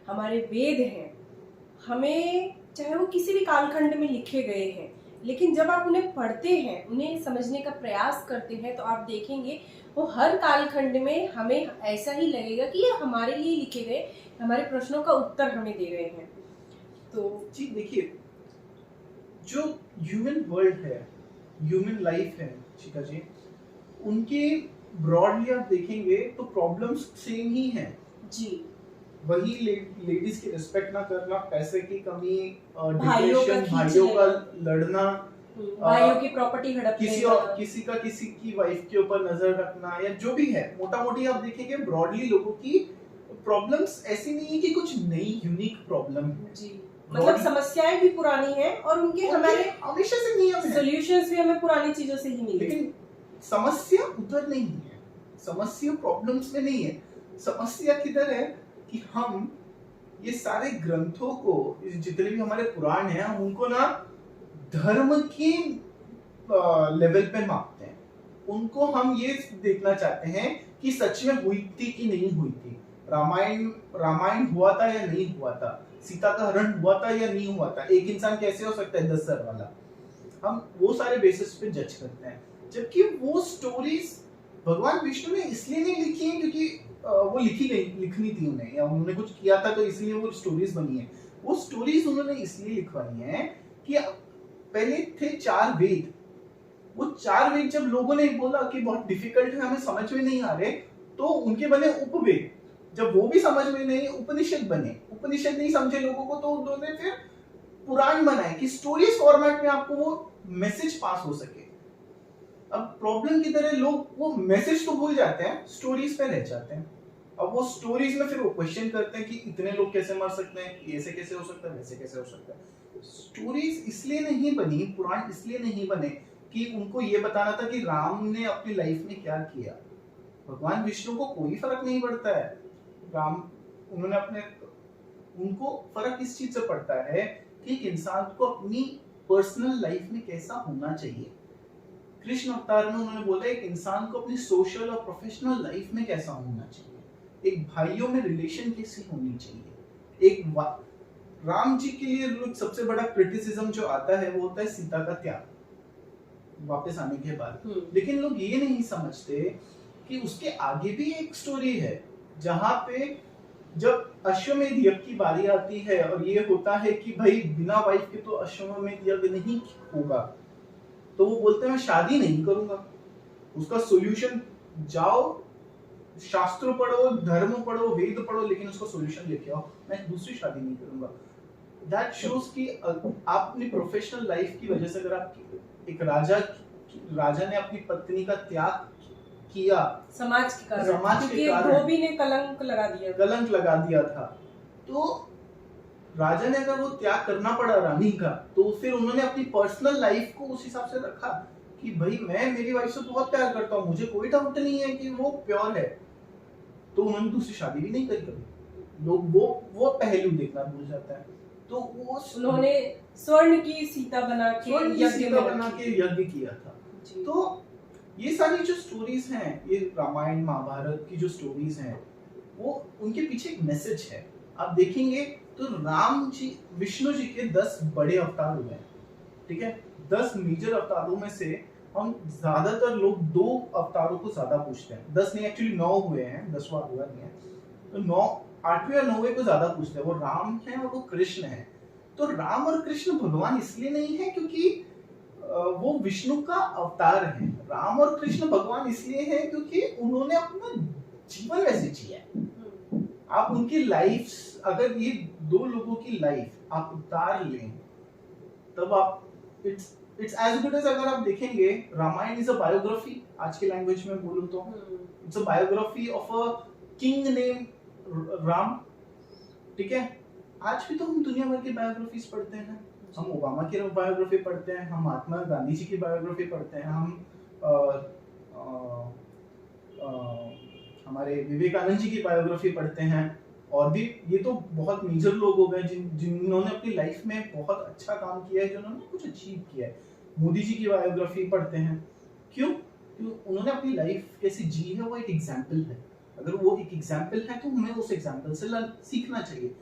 हमारे वेद हैं, हमें चाहे वो किसी भी कालखंड में लिखे गए हैं, लेकिन जब आप उन्हें पढ़ते हैं, उन्हें समझने का प्रयास करते हैं, तो आप देखेंगे वो हर कालखंड में हमें ऐसा ही लगेगा कि ये हमारे लिए लिखे गए, हमारे प्रश्नों का उत्तर हमें दे गए हैं। तो जी देखिए, जो ह्यूमन वर्ल्ड है, ह्यूमन लाइफ है शिखा जी, उनके ब्रॉडली आप देखेंगे तो प्रॉब्लम्स सेम ही हैं जी, वही लेडीज की रिस्पेक्ट ना करना, पैसे की कमी, भाइयों का डिप्रेशन, भाइयों का लड़ना, भाइयों की प्रॉपर्टी हड़पने किसी और किसी का किसी की वाइफ के ऊपर नजर रखना, या जो भी है, मोटा मोटी आप देखेंगे ब्रॉडली लोगों की प्रॉब्लम्स ऐसी नहीं है कि कुछ नई यूनिक प्रॉब्लम है जी, मतलब समस्याएं भी पुरानी हैं और उनके हमारे हमेशा से नियम है, सॉल्यूशंस भी हमें पुरानी चीजों से ही मिले। लेकिन समस्या उधर नहीं है, समस्या प्रॉब्लम्स में नहीं है, समस्या किधर है कि हम ये सारे ग्रंथों को, जितने भी हमारे पुराण हैं, हम उनको ना धर्म के लेवल पे मापते हैं। उनको हम ये देखना चाहते हैं कि सच में हुई थी कि नहीं हुई थी, रामायण हुआ था या नहीं हुआ था, सीता का हरण हुआ था या नहीं हुआ था, एक इंसान कैसे हो सकता है 10 सर वाला, हम वो सारे बेसिस पे जज करते हैं। जबकि वो स्टोरीज भगवान विष्णु ने इसलिए नहीं लिखी है क्योंकि वो लिखनी थी उन्हें, या उन्होंने कुछ किया था तो इसलिए वो स्टोरीज बनी है। वो स्टोरीज उन्होंने इसलिए लिखवाई हैं कि पहले थे 4 वेद, वो 4 वेद जब लोगों ने बोला कि बहुत डिफिकल्ट है, हमें समझ में नहीं आ रहे, तो उनके बने उपवेद। जब वो भी समझ में नहीं, उपनिषद बने। उपनिषद नहीं समझे लोगों को, तो उन्होंने फिर पुराण बनाए कि स्टोरीज फॉर्मेट में आपको वो मैसेज पास हो सके। अब प्रॉब्लम किधर है, लोग वो मैसेज तो भूल जाते हैं, स्टोरीज पे रह जाते हैं। अब वो स्टोरीज में फिर वो क्वेश्चन करते हैं कि इतने लोग कैसे मर सकते हैं, ऐसे कैसे हो सकता है, वैसे कैसे हो सकता है। स्टोरीज इसलिए नहीं बनी, पुराण इसलिए नहीं बने कि उनको ये बताना था कि राम ने अपनी लाइफ में क्या किया। भगवान विष्णु को कोई फर्क नहीं पड़ता है, राम उन्होंने अपने, उनको फर्क इस चीज से पड़ता है कि एक इंसान को अपनी पर्सनल लाइफ में कैसा होना चाहिए। कृष्ण अवतार में उन्होंने बोला एक इंसान को अपनी सोशल और प्रोफेशनल लाइफ में कैसा होना चाहिए, एक भाइयों में रिलेशन कैसी होनी चाहिए। एक राम जी के लिए सबसे बड़ा क्रिटिसिज्म जो आता है वो होता है सीता का त्याग वापस आने के बाद। लेकिन लोग ये नहीं समझते कि उसके आगे भी एक स्टोरी है, जहां पे जब अश्वमेध यज्ञ की बारी आती है और ये होता है कि भाई बिना वाइफ के तो अश्वमेध यज्ञ नहीं होगा, तो वो बोलते हैं मैं शादी नहीं करूंगा। उसका सॉल्यूशन, जाओ शास्त्रों पढ़ो, धर्म पढ़ो, वेद पढ़ो, लेकिन उसका सॉल्यूशन लेके आओ, मैं दूसरी शादी नहीं करूंगा। दैट शोज कि आप अपनी प्रोफेशनल लाइफ की वजह से, अगर आप एक राजा ने अपनी पत्नी का त्याग किया समाज के कारण, धोबी ने कलंक लगा दिया था, तो राजा ने अगर वो त्याग करना पड़ा रानी का, तो फिर उन्होंने अपनी पर्सनल लाइफ को उस हिसाब से रखा कि भाई मैं मेरी वाइफ से बहुत प्यार करता हूँ, मुझे कोई डाउट नहीं है कि वो प्योर है, तो उन्होंने दूसरी शादी भी नहीं करी कभी। लोग वो पहलू देखना भूल जाता है। तो वो उन्होंने स्वर्ण की सीता बना के यज्ञ किया था। तो ये सारी जो स्टोरीज हैं, ये रामायण महाभारत की जो स्टोरीज हैं, वो उनके पीछे एक मैसेज है। आप देखेंगे तो राम जी, विष्णु जी के 10 बड़े अवतार हुए हैं, ठीक है। 10 मेजर अवतारों में से हम ज्यादातर लोग 2 अवतारों को ज्यादा पूछते हैं। 10 नहीं, एक्चुअली 9 हुए हैं, 10वां हुआ नहीं है, तो 8वें और 9वें को ज्यादा पूछते हैं। वो राम है और वो कृष्ण है। तो राम और कृष्ण भगवान इसलिए नहीं है क्योंकि वो विष्णु का अवतार है। राम और कृष्ण भगवान इसलिए है क्योंकि उन्होंने अपना जीवन वैसे जिया है। आप उनकी लाइफ, अगर ये 2 लोगों की लाइफ आप उतार लें, तब आप इट्स एज गुड एज, अगर आप देखेंगे रामायण इज अ बायोग्राफी, आज के लैंग्वेज में बोलूं तो it's a biography of a king name Ram, ठीक है। आज भी तो हम दुनिया भर की बायोग्राफीज पढ़ते हैं, हम ओबामा की बायोग्राफी पढ़ते हैं, हम महात्मा गांधी जी की बायोग्राफी पढ़ते हैं, हम हमारे विवेकानंद जी की बायोग्राफी पढ़ते हैं, और भी ये तो बहुत मेजर लोग हो गए जिन्होंने अपनी लाइफ में बहुत अच्छा काम किया है, जिन्होंने कुछ अचीव किया है। मोदी जी की बायोग्राफी पढ़ते हैं, क्यों? उन्होंने अपनी लाइफ कैसी जी है, वो एक एग्जाम्पल है। अगर वो एक एग्जाम्पल है तो हमें उस एग्जाम्पल से सीखना चाहिए।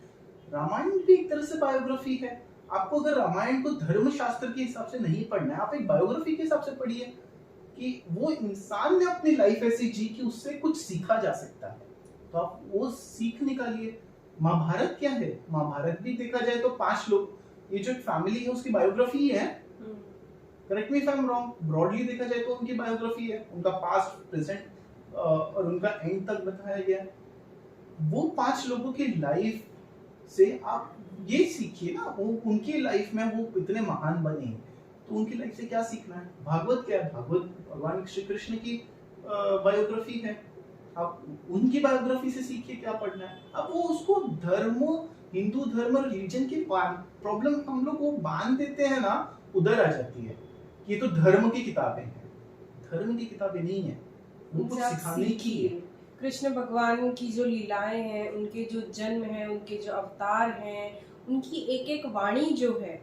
रामायण भी एक तरह से बायोग्राफी है। आपको अगर रामायण को धर्मशास्त्र के हिसाब से नहीं पढ़ना है, आप एक बायोग्राफी के हिसाब से पढ़िए कि वो इंसान ने अपनी लाइफ ऐसी जी कि उससे कुछ सीखा जा सकता है, तो आप वो सीख निकालिए। महाभारत क्या है? महाभारत भी देखा जाए तो 5 लोग, ये जो फैमिली है उसकी बायोग्राफी है। Correct me if I am wrong, broadly देखा जाए तो उनकी बायोग्राफी है, उनका पास्ट, प्रेजेंट और उनका एंड तक बताया गया है। वो 5 लोगों की लाइफ से आप ये सीखिए ना, वो उनकी लाइफ में वो इतने महान बने, तो उनकी लाइफ से क्या सीखना है। भागवत क्या है? भागवत भगवान श्री कृष्ण की बायोग्राफी है, आप उनकी बायोग्राफी से सीखिए क्या पढ़ना है। अब वो उसको धर्म, हिंदू धर्म और रिलीजन की प्रॉब्लम हम लोग वो बांध देते हैं ना, उधर आ जाती है। ये तो धर्म की किताबें हैं, धर्म की किताबें नहीं है, वो कुछ सिखाने की है। कृष्ण भगवान की जो लीलाएं हैं, उनके जो जन्म हैं, उनके जो अवतार हैं, उनकी एक एक वाणी जो है,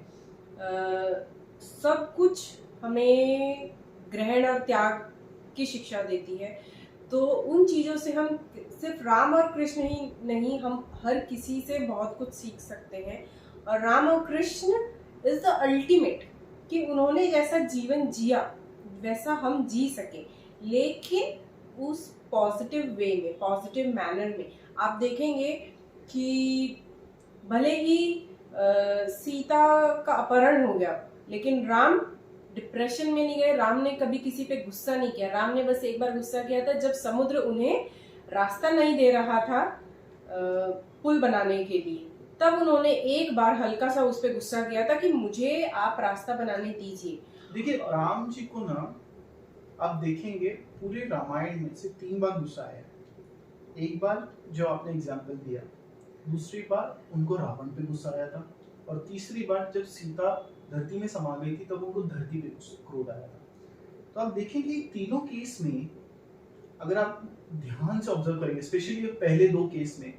सब कुछ हमें ग्रहण और त्याग की शिक्षा देती है। तो उन चीज़ों से हम सिर्फ राम और कृष्ण ही नहीं, हम हर किसी से बहुत कुछ सीख सकते हैं। और राम और कृष्ण इज द अल्टीमेट, कि उन्होंने जैसा जीवन जिया वैसा हम जी सके, लेकिन उस पॉजिटिव वे में, पॉजिटिव मैनर में। आप देखेंगे कि भले ही सीता का अपहरण हो गया, लेकिन राम डिप्रेशन में नहीं गए, राम ने कभी किसी पे गुस्सा नहीं किया। राम ने बस एक बार गुस्सा किया था जब समुद्र उन्हें रास्ता नहीं दे रहा था पुल बनाने के लिए, तब उन्होंने एक बार हल्का सा उस पर गुस्सा किया था कि मुझे आप रास्ता बनाने दीजिए। देखिए राम जी को ना, आप देखेंगे पूरे रामायण में से 3 बार गुस्सा आया। एक बार जो आपने एग्जाम्पल दिया, दूसरी बार उनको रावण पे गुस्सा आया था, और तीसरी बार जब सीता धरती में समा गई थी तब उनको धरती पे क्रोध आया था। तो आप देखेंगे तीनों केस में, अगर आप ध्यान से ऑब्जर्व करेंगे, स्पेशली पहले 2 केस में,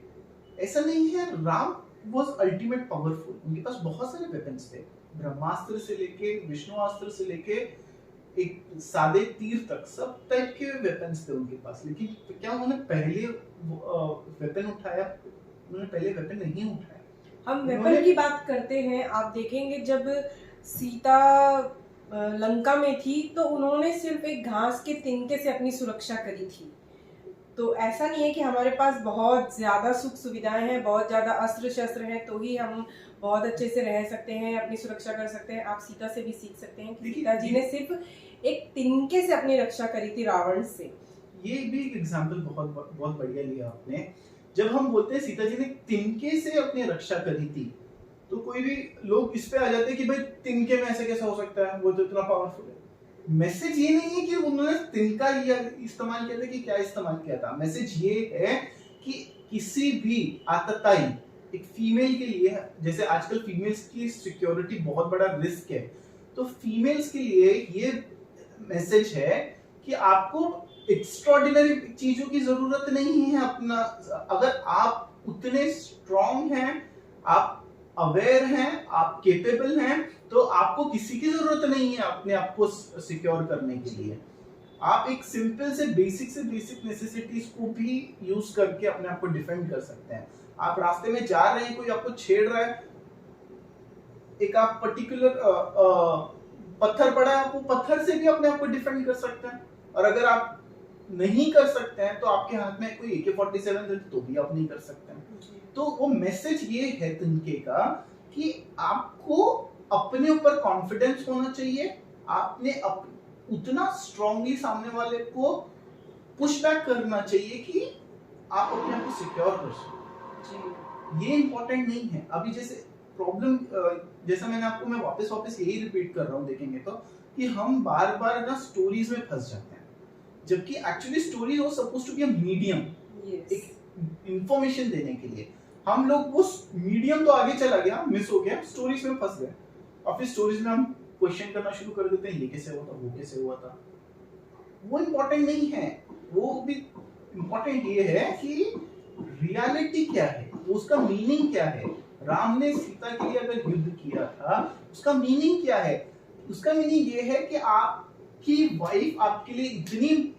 ऐसा नहीं है राम वाज अल्टीमेट पावरफुल, उनके पास बहुत सारे वेपन्स थे, ब्रह्मास्त्र से लेके विष्णुअस्त्र से लेके एक सादे तीर तक, सब टाइप के वेपन्स थे उनके पास। लेकिन क्या उन्होंने पहले वेपन उठाया? उन्होंने पहले वेपन नहीं उठाया। हम वेपन की बात करते हैं, आप देखेंगे जब सीता लंका में थी तो उन्होंने सिर्फ एक घास के तिनके से अपनी सुरक्षा करी थी। तो ऐसा नहीं है कि हमारे पास बहुत ज्यादा सुख सुविधाएं हैं, बहुत ज्यादा अस्त्र शस्त्र हैं तो ही हम बहुत अच्छे से रह सकते हैं, अपनी सुरक्षा कर सकते हैं। आप सीता से भी सीख सकते हैं कि सीता जी ने सिर्फ एक तिनके से अपनी रक्षा करी थी रावण से। ये भी एक एग्जाम्पल बहुत बढ़िया लिया आपने। जब हम बोलते हैं सीता जी ने तिनके से अपनी रक्षा करी थी, तो कोई भी लोग इस पे आ जाते हैं कि भाई तिनके में ऐसे कैसा हो सकता है, वो तो इतना पावरफुल है। मैसेज ये नहीं है कि उन्होंने तिनका इस्तेमाल किया था कि क्या इस्तेमाल किया था। मैसेज ये है कि किसी भी आतताई एक फीमेल के लिए, जैसे आजकल फीमेल्स की सिक्योरिटी बहुत बड़ा रिस्क है, तो फीमेल्स के लिए ये मैसेज है कि आपको एक्स्ट्राऑर्डिनरी चीजों की जरूरत नहीं है। अपना, अगर आप उतने स्ट्रांग हैं, आप अवेयर हैं, आप केपेबल हैं, तो आपको किसी की जरूरत नहीं है अपने आप को सिक्योर करने के लिए। आप एक सिंपल से बेसिक नेसेसिटीज को भी यूज करके अपने आप को डिफेंड कर सकते हैं। आप रास्ते में जा रहे हैं, कोई आपको छेड़ रहा है, एक आप पर्टिकुलर पत्थर पड़ा है, आप वो पत्थर से भी अपने आप को डिफेंड कर सकते हैं। और अगर आप नहीं कर सकते हैं तो आपके हाथ में कोई AK-47 है तो भी आप नहीं कर सकते हैं। तो वो मैसेज ये है तिनके का कि आपको अपने ऊपर कॉन्फिडेंस होना चाहिए, आपने उतना स्ट्रांगली सामने वाले को पुश बैक करना चाहिए कि आप अपने आप को सिक्योर कर सकें। ये इंपॉर्टेंट नहीं है। अभी जैसे प्रॉब्लम, जैसा मैं वापस यही रिपीट कर रहा हूँ, देखेंगे तो कि हम बार-बार ना स्टोरीज में फंस जाते हैं, जबकि actually story was supposed to be a medium, एक इंफॉर्मेशन देने के लिए। हम लोग वो मीडियम तो आगे चला गया, मिस हो गया, स्टोरीज में फंस गए, और फिर स्टोरीज में हम क्वेश्चन करना शुरू कर देते हैं, ये कैसे हुआ था, वो कैसे हुआ था। वो इम्पोर्टेंट नहीं है। वो भी इम्पोर्टेंट ये है कि रियलिटी क्या है, उसका मीनिंग क्या है। राम ने सीता के लिए अगर युद्ध किया था, उसका मीनिंग क्या है? उसका मीनिंग ये है कि आपकी वाइफ आपके लिए इतनी,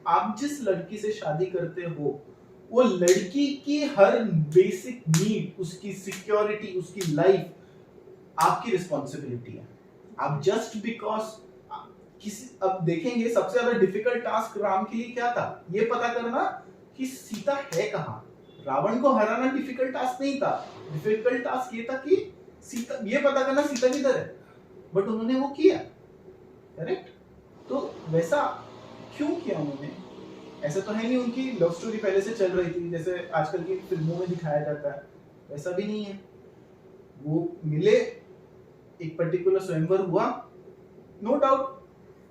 आप जिस लड़की से शादी करते हो वो लड़की की हर बेसिक नीड, उसकी सिक्योरिटी, उसकी लाइफ, आपकी रिस्पॉन्सिबिलिटी है। आप जस्ट बिकॉज किसी, अब देखेंगे सबसे ज्यादा डिफिकल्ट टास्क राम के लिए क्या था, ये पता करना कि सीता है कहाँ। रावण को हराना डिफिकल्ट टास्क नहीं था, डिफिकल्ट टास्क ये था कि सीता, ये पता करना सीता किधर है, बट उन्होंने वो किया, करेक्ट। तो वैसा क्यों किया उन्होंने? ऐसा तो है नहीं उनकी लव स्टोरी पहले से चल रही थी जैसे आजकल की फिल्मों में दिखाया जाता है, वैसा भी नहीं है। वो मिले, एक पर्टिकुलर स्वयंवर हुआ, नो डाउट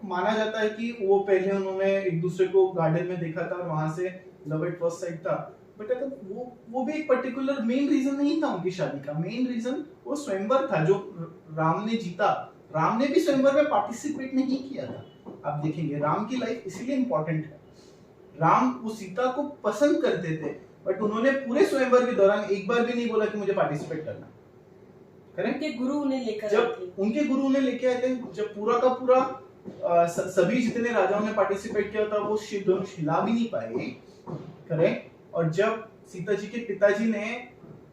माना जाता है कि वो पहले उन्होंने एक दूसरे को गार्डन में देखा था और वहां से लव एट फर्स्ट साइट था, बट अगर वो भी एक पर्टिकुलर मेन रीजन नहीं था उनकी शादी का। मेन रीजन वो स्वयंवर था जो राम ने जीता। राम ने भी स्वयंवर में पार्टिसिपेट नहीं किया था। आप देखेंगे राम की लाइफ इसीलिए इंपॉर्टेंट है। राम वो सीता को पसंद करते थे, बट उन्होंने पूरे स्वयंवर के दौरान एक बार भी नहीं बोला कि मुझे पार्टिसिपेट करना, करेक्ट। उनके गुरु उन्हें लेकर जब उनके गुरु उन्हें लेके आए थे, जब पूरा का पूरा सभी जितने राजाओं ने पार्टिसिपेट किया था वो धनुष हिला भी नहीं पाए, करेक्ट। और जब सीता जी के पिताजी ने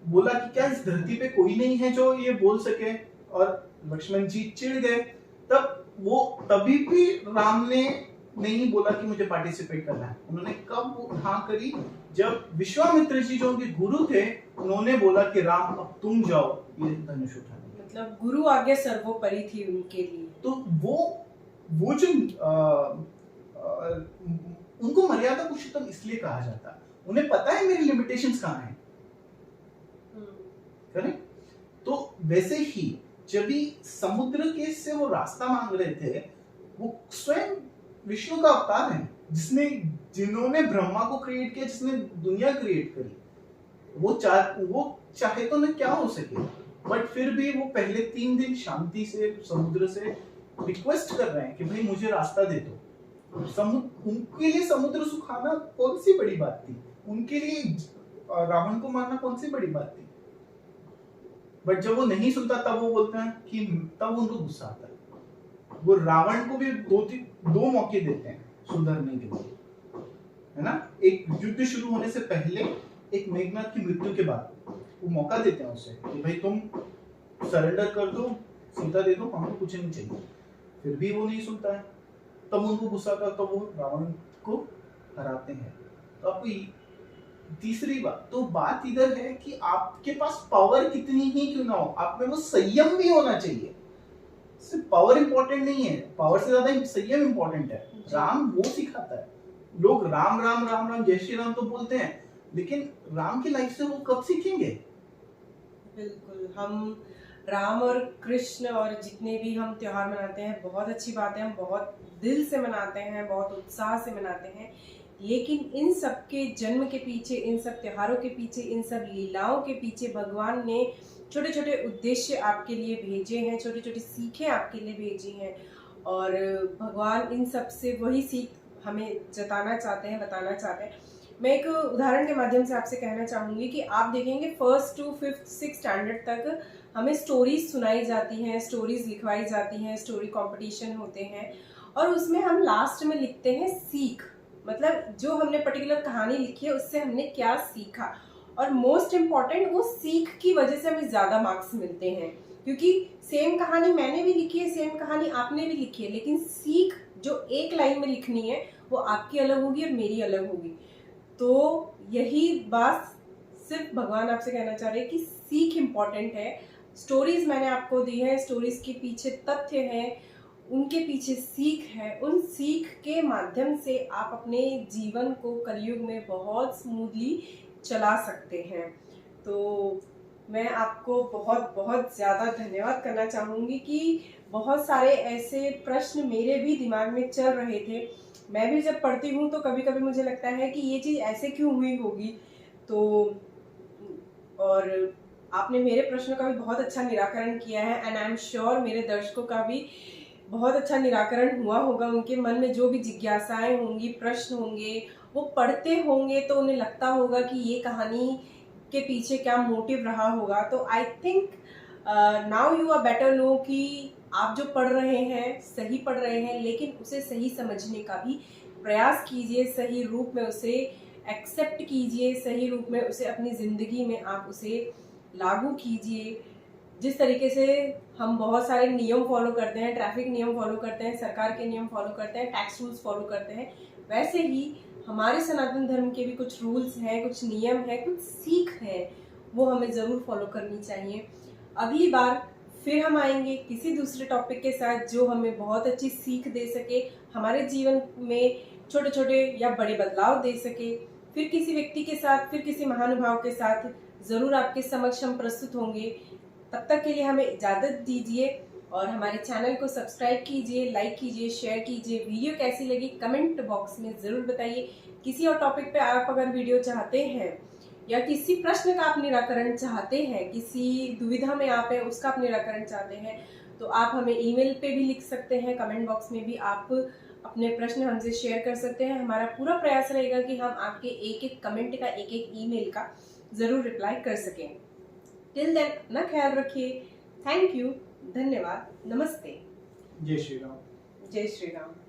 बोला कि क्या इस धरती पे कोई नहीं है जो ये बोल सके, और लक्ष्मण जी चिढ़ गए, तभी भी राम ने नहीं बोला कि मुझे पार्टिसिपेट करना है। उन्होंने कब हाँ करी, जब विश्वामित्र जी जो उनके गुरु थे उन्होंने बोला कि राम अब तुम जाओ ये धनुष उठाने। मतलब गुरु आज्ञा सर्वोपरि थी उनके लिए। तो वो जो उनको मर्यादा पुरुषोत्तम इसलिए कहा जाता है, उन्हें पता है मेरी लिमिटेशंस कहाँ हैं, करेक्ट। तो वैसे ही जब भी समुद्र के से वो रास्ता मांग रहे थे, वो स्वयं विष्णु का अवतार है जिन्होंने ब्रह्मा को क्रिएट किया, जिसने दुनिया क्रिएट करी। वो चाहे तो न क्या हो सके, बट फिर भी वो पहले 3 दिन शांति से समुद्र से रिक्वेस्ट कर रहे हैं कि भाई मुझे रास्ता दे दो। उनके लिए समुद्र सुखाना कौन सी बड़ी बात थी, उनके लिए रावण को मारना कौन सी बड़ी बात थी। बट जब वो नहीं सुनता तब वो बोलते हैं कि तब उनको गुस्सा आता है। वो रावण को भी 2 मौके देते हैं सुधरने के लिए, है ना। एक युद्ध शुरू होने से पहले, एक मेघनाथ की मृत्यु के बाद वो मौका देते हैं उसे कि भाई तुम सरेंडर कर दो, सीता दे दो, हमको कुछ नहीं चाहिए। फिर भी वो नहीं सुनता है, तब उनको गुस्सा आता है, तब वो रावण को हराते हैं। तो आपको तीसरी बात, तो बात इधर है कि आपके पास पावर कितनी ही क्यों ना हो, आप में वो संयम भी होना चाहिए। सिर्फ पावर इंपॉर्टेंट नहीं है, पावर से ज्यादा संयम इंपॉर्टेंट है। राम वो सिखाता है। लोग राम राम राम राम जय श्री राम तो बोलते हैं, लेकिन राम की लाइफ से वो कब सीखेंगे? बिल्कुल, हम राम और कृष्ण और जितने भी हम त्योहार मनाते हैं बहुत अच्छी बात है, हम बहुत दिल से मनाते हैं, बहुत उत्साह से मनाते हैं, लेकिन इन सब के जन्म के पीछे, इन सब त्योहारों के पीछे, इन सब लीलाओं के पीछे भगवान ने छोटे छोटे उद्देश्य आपके लिए भेजे हैं, छोटी छोटी सीखें आपके लिए भेजी हैं। और भगवान इन सब से वही सीख हमें जताना चाहते हैं, बताना चाहते हैं। मैं एक उदाहरण के माध्यम से आपसे कहना चाहूँगी कि आप देखेंगे 1st to 5th 6th standard तक हमें स्टोरीज सुनाई जाती हैं, स्टोरीज लिखवाई जाती हैं, स्टोरी कंपटीशन होते हैं, और उसमें हम लास्ट में लिखते हैं सीख, मतलब जो हमने पर्टिकुलर कहानी लिखी है उससे हमने क्या सीखा। और मोस्ट इम्पॉर्टेंट, वो सीख की वजह से हमें ज़्यादा मार्क्स मिलते हैं, क्योंकि सेम कहानी मैंने भी लिखी है, सेम कहानी आपने भी लिखी है, लेकिन सीख जो एक लाइन में लिखनी है वो आपकी अलग होगी और मेरी अलग होगी। तो यही बात सिर्फ भगवान आपसे कहना चाह रहे हैं कि सीख इम्पॉर्टेंट है। स्टोरीज मैंने आपको दी है, स्टोरीज के पीछे तथ्य हैं, उनके पीछे सीख है, उन सीख के माध्यम से आप अपने जीवन को कलयुग में बहुत स्मूथली चला सकते हैं। तो मैं आपको बहुत बहुत ज़्यादा धन्यवाद करना चाहूँगी कि बहुत सारे ऐसे प्रश्न मेरे भी दिमाग में चल रहे थे। मैं भी जब पढ़ती हूँ तो कभी कभी मुझे लगता है कि ये चीज़ ऐसे क्यों हुई होगी। तो और आपने मेरे प्रश्नों का भी बहुत अच्छा निराकरण किया है, एंड आई एम श्योर मेरे दर्शकों का भी बहुत अच्छा निराकरण हुआ होगा। उनके मन में जो भी जिज्ञासाएं होंगी, प्रश्न होंगे, वो पढ़ते होंगे तो उन्हें लगता होगा कि ये कहानी के पीछे क्या मोटिव रहा होगा। तो I think now you are better know कि आप जो पढ़ रहे हैं सही पढ़ रहे हैं, लेकिन उसे सही समझने का भी प्रयास कीजिए, सही रूप में उसे एक्सेप्ट कीजिए, सही रूप में उसे अपनी ज़िंदगी में आप उसे लागू कीजिए। जिस तरीके से हम बहुत सारे नियम फॉलो करते हैं, ट्रैफिक नियम फॉलो करते हैं, सरकार के नियम फॉलो करते हैं, टैक्स रूल्स फॉलो करते हैं, वैसे ही हमारे सनातन धर्म के भी कुछ रूल्स हैं, कुछ नियम हैं, कुछ सीख है, वो हमें ज़रूर फॉलो करनी चाहिए। अगली बार फिर हम आएंगे किसी दूसरे टॉपिक के साथ जो हमें बहुत अच्छी सीख दे सके, हमारे जीवन में छोटे छोटे या बड़े बदलाव दे सके। फिर किसी व्यक्ति के साथ, फिर किसी महानुभाव के साथ ज़रूर आपके समक्ष हम प्रस्तुत होंगे। तब तक के लिए हमें इजाज़त दीजिए और हमारे चैनल को सब्सक्राइब कीजिए, लाइक कीजिए, शेयर कीजिए। वीडियो कैसी लगी कमेंट बॉक्स में ज़रूर बताइए। किसी और टॉपिक पे आप अगर वीडियो चाहते हैं या किसी प्रश्न का आप निराकरण चाहते हैं, किसी दुविधा में आप हैं उसका आप निराकरण चाहते हैं, तो आप हमें ईमेल पे भी लिख सकते हैं, कमेंट बॉक्स में भी आप अपने प्रश्न हमसे शेयर कर सकते हैं। हमारा पूरा प्रयास रहेगा कि हम आपके एक एक कमेंट का, एक एक ईमेल का ज़रूर रिप्लाई कर सकें। टिल देन अपना ख्याल रखिए। थैंक यू, धन्यवाद, नमस्ते। जय श्री राम। जय श्री राम।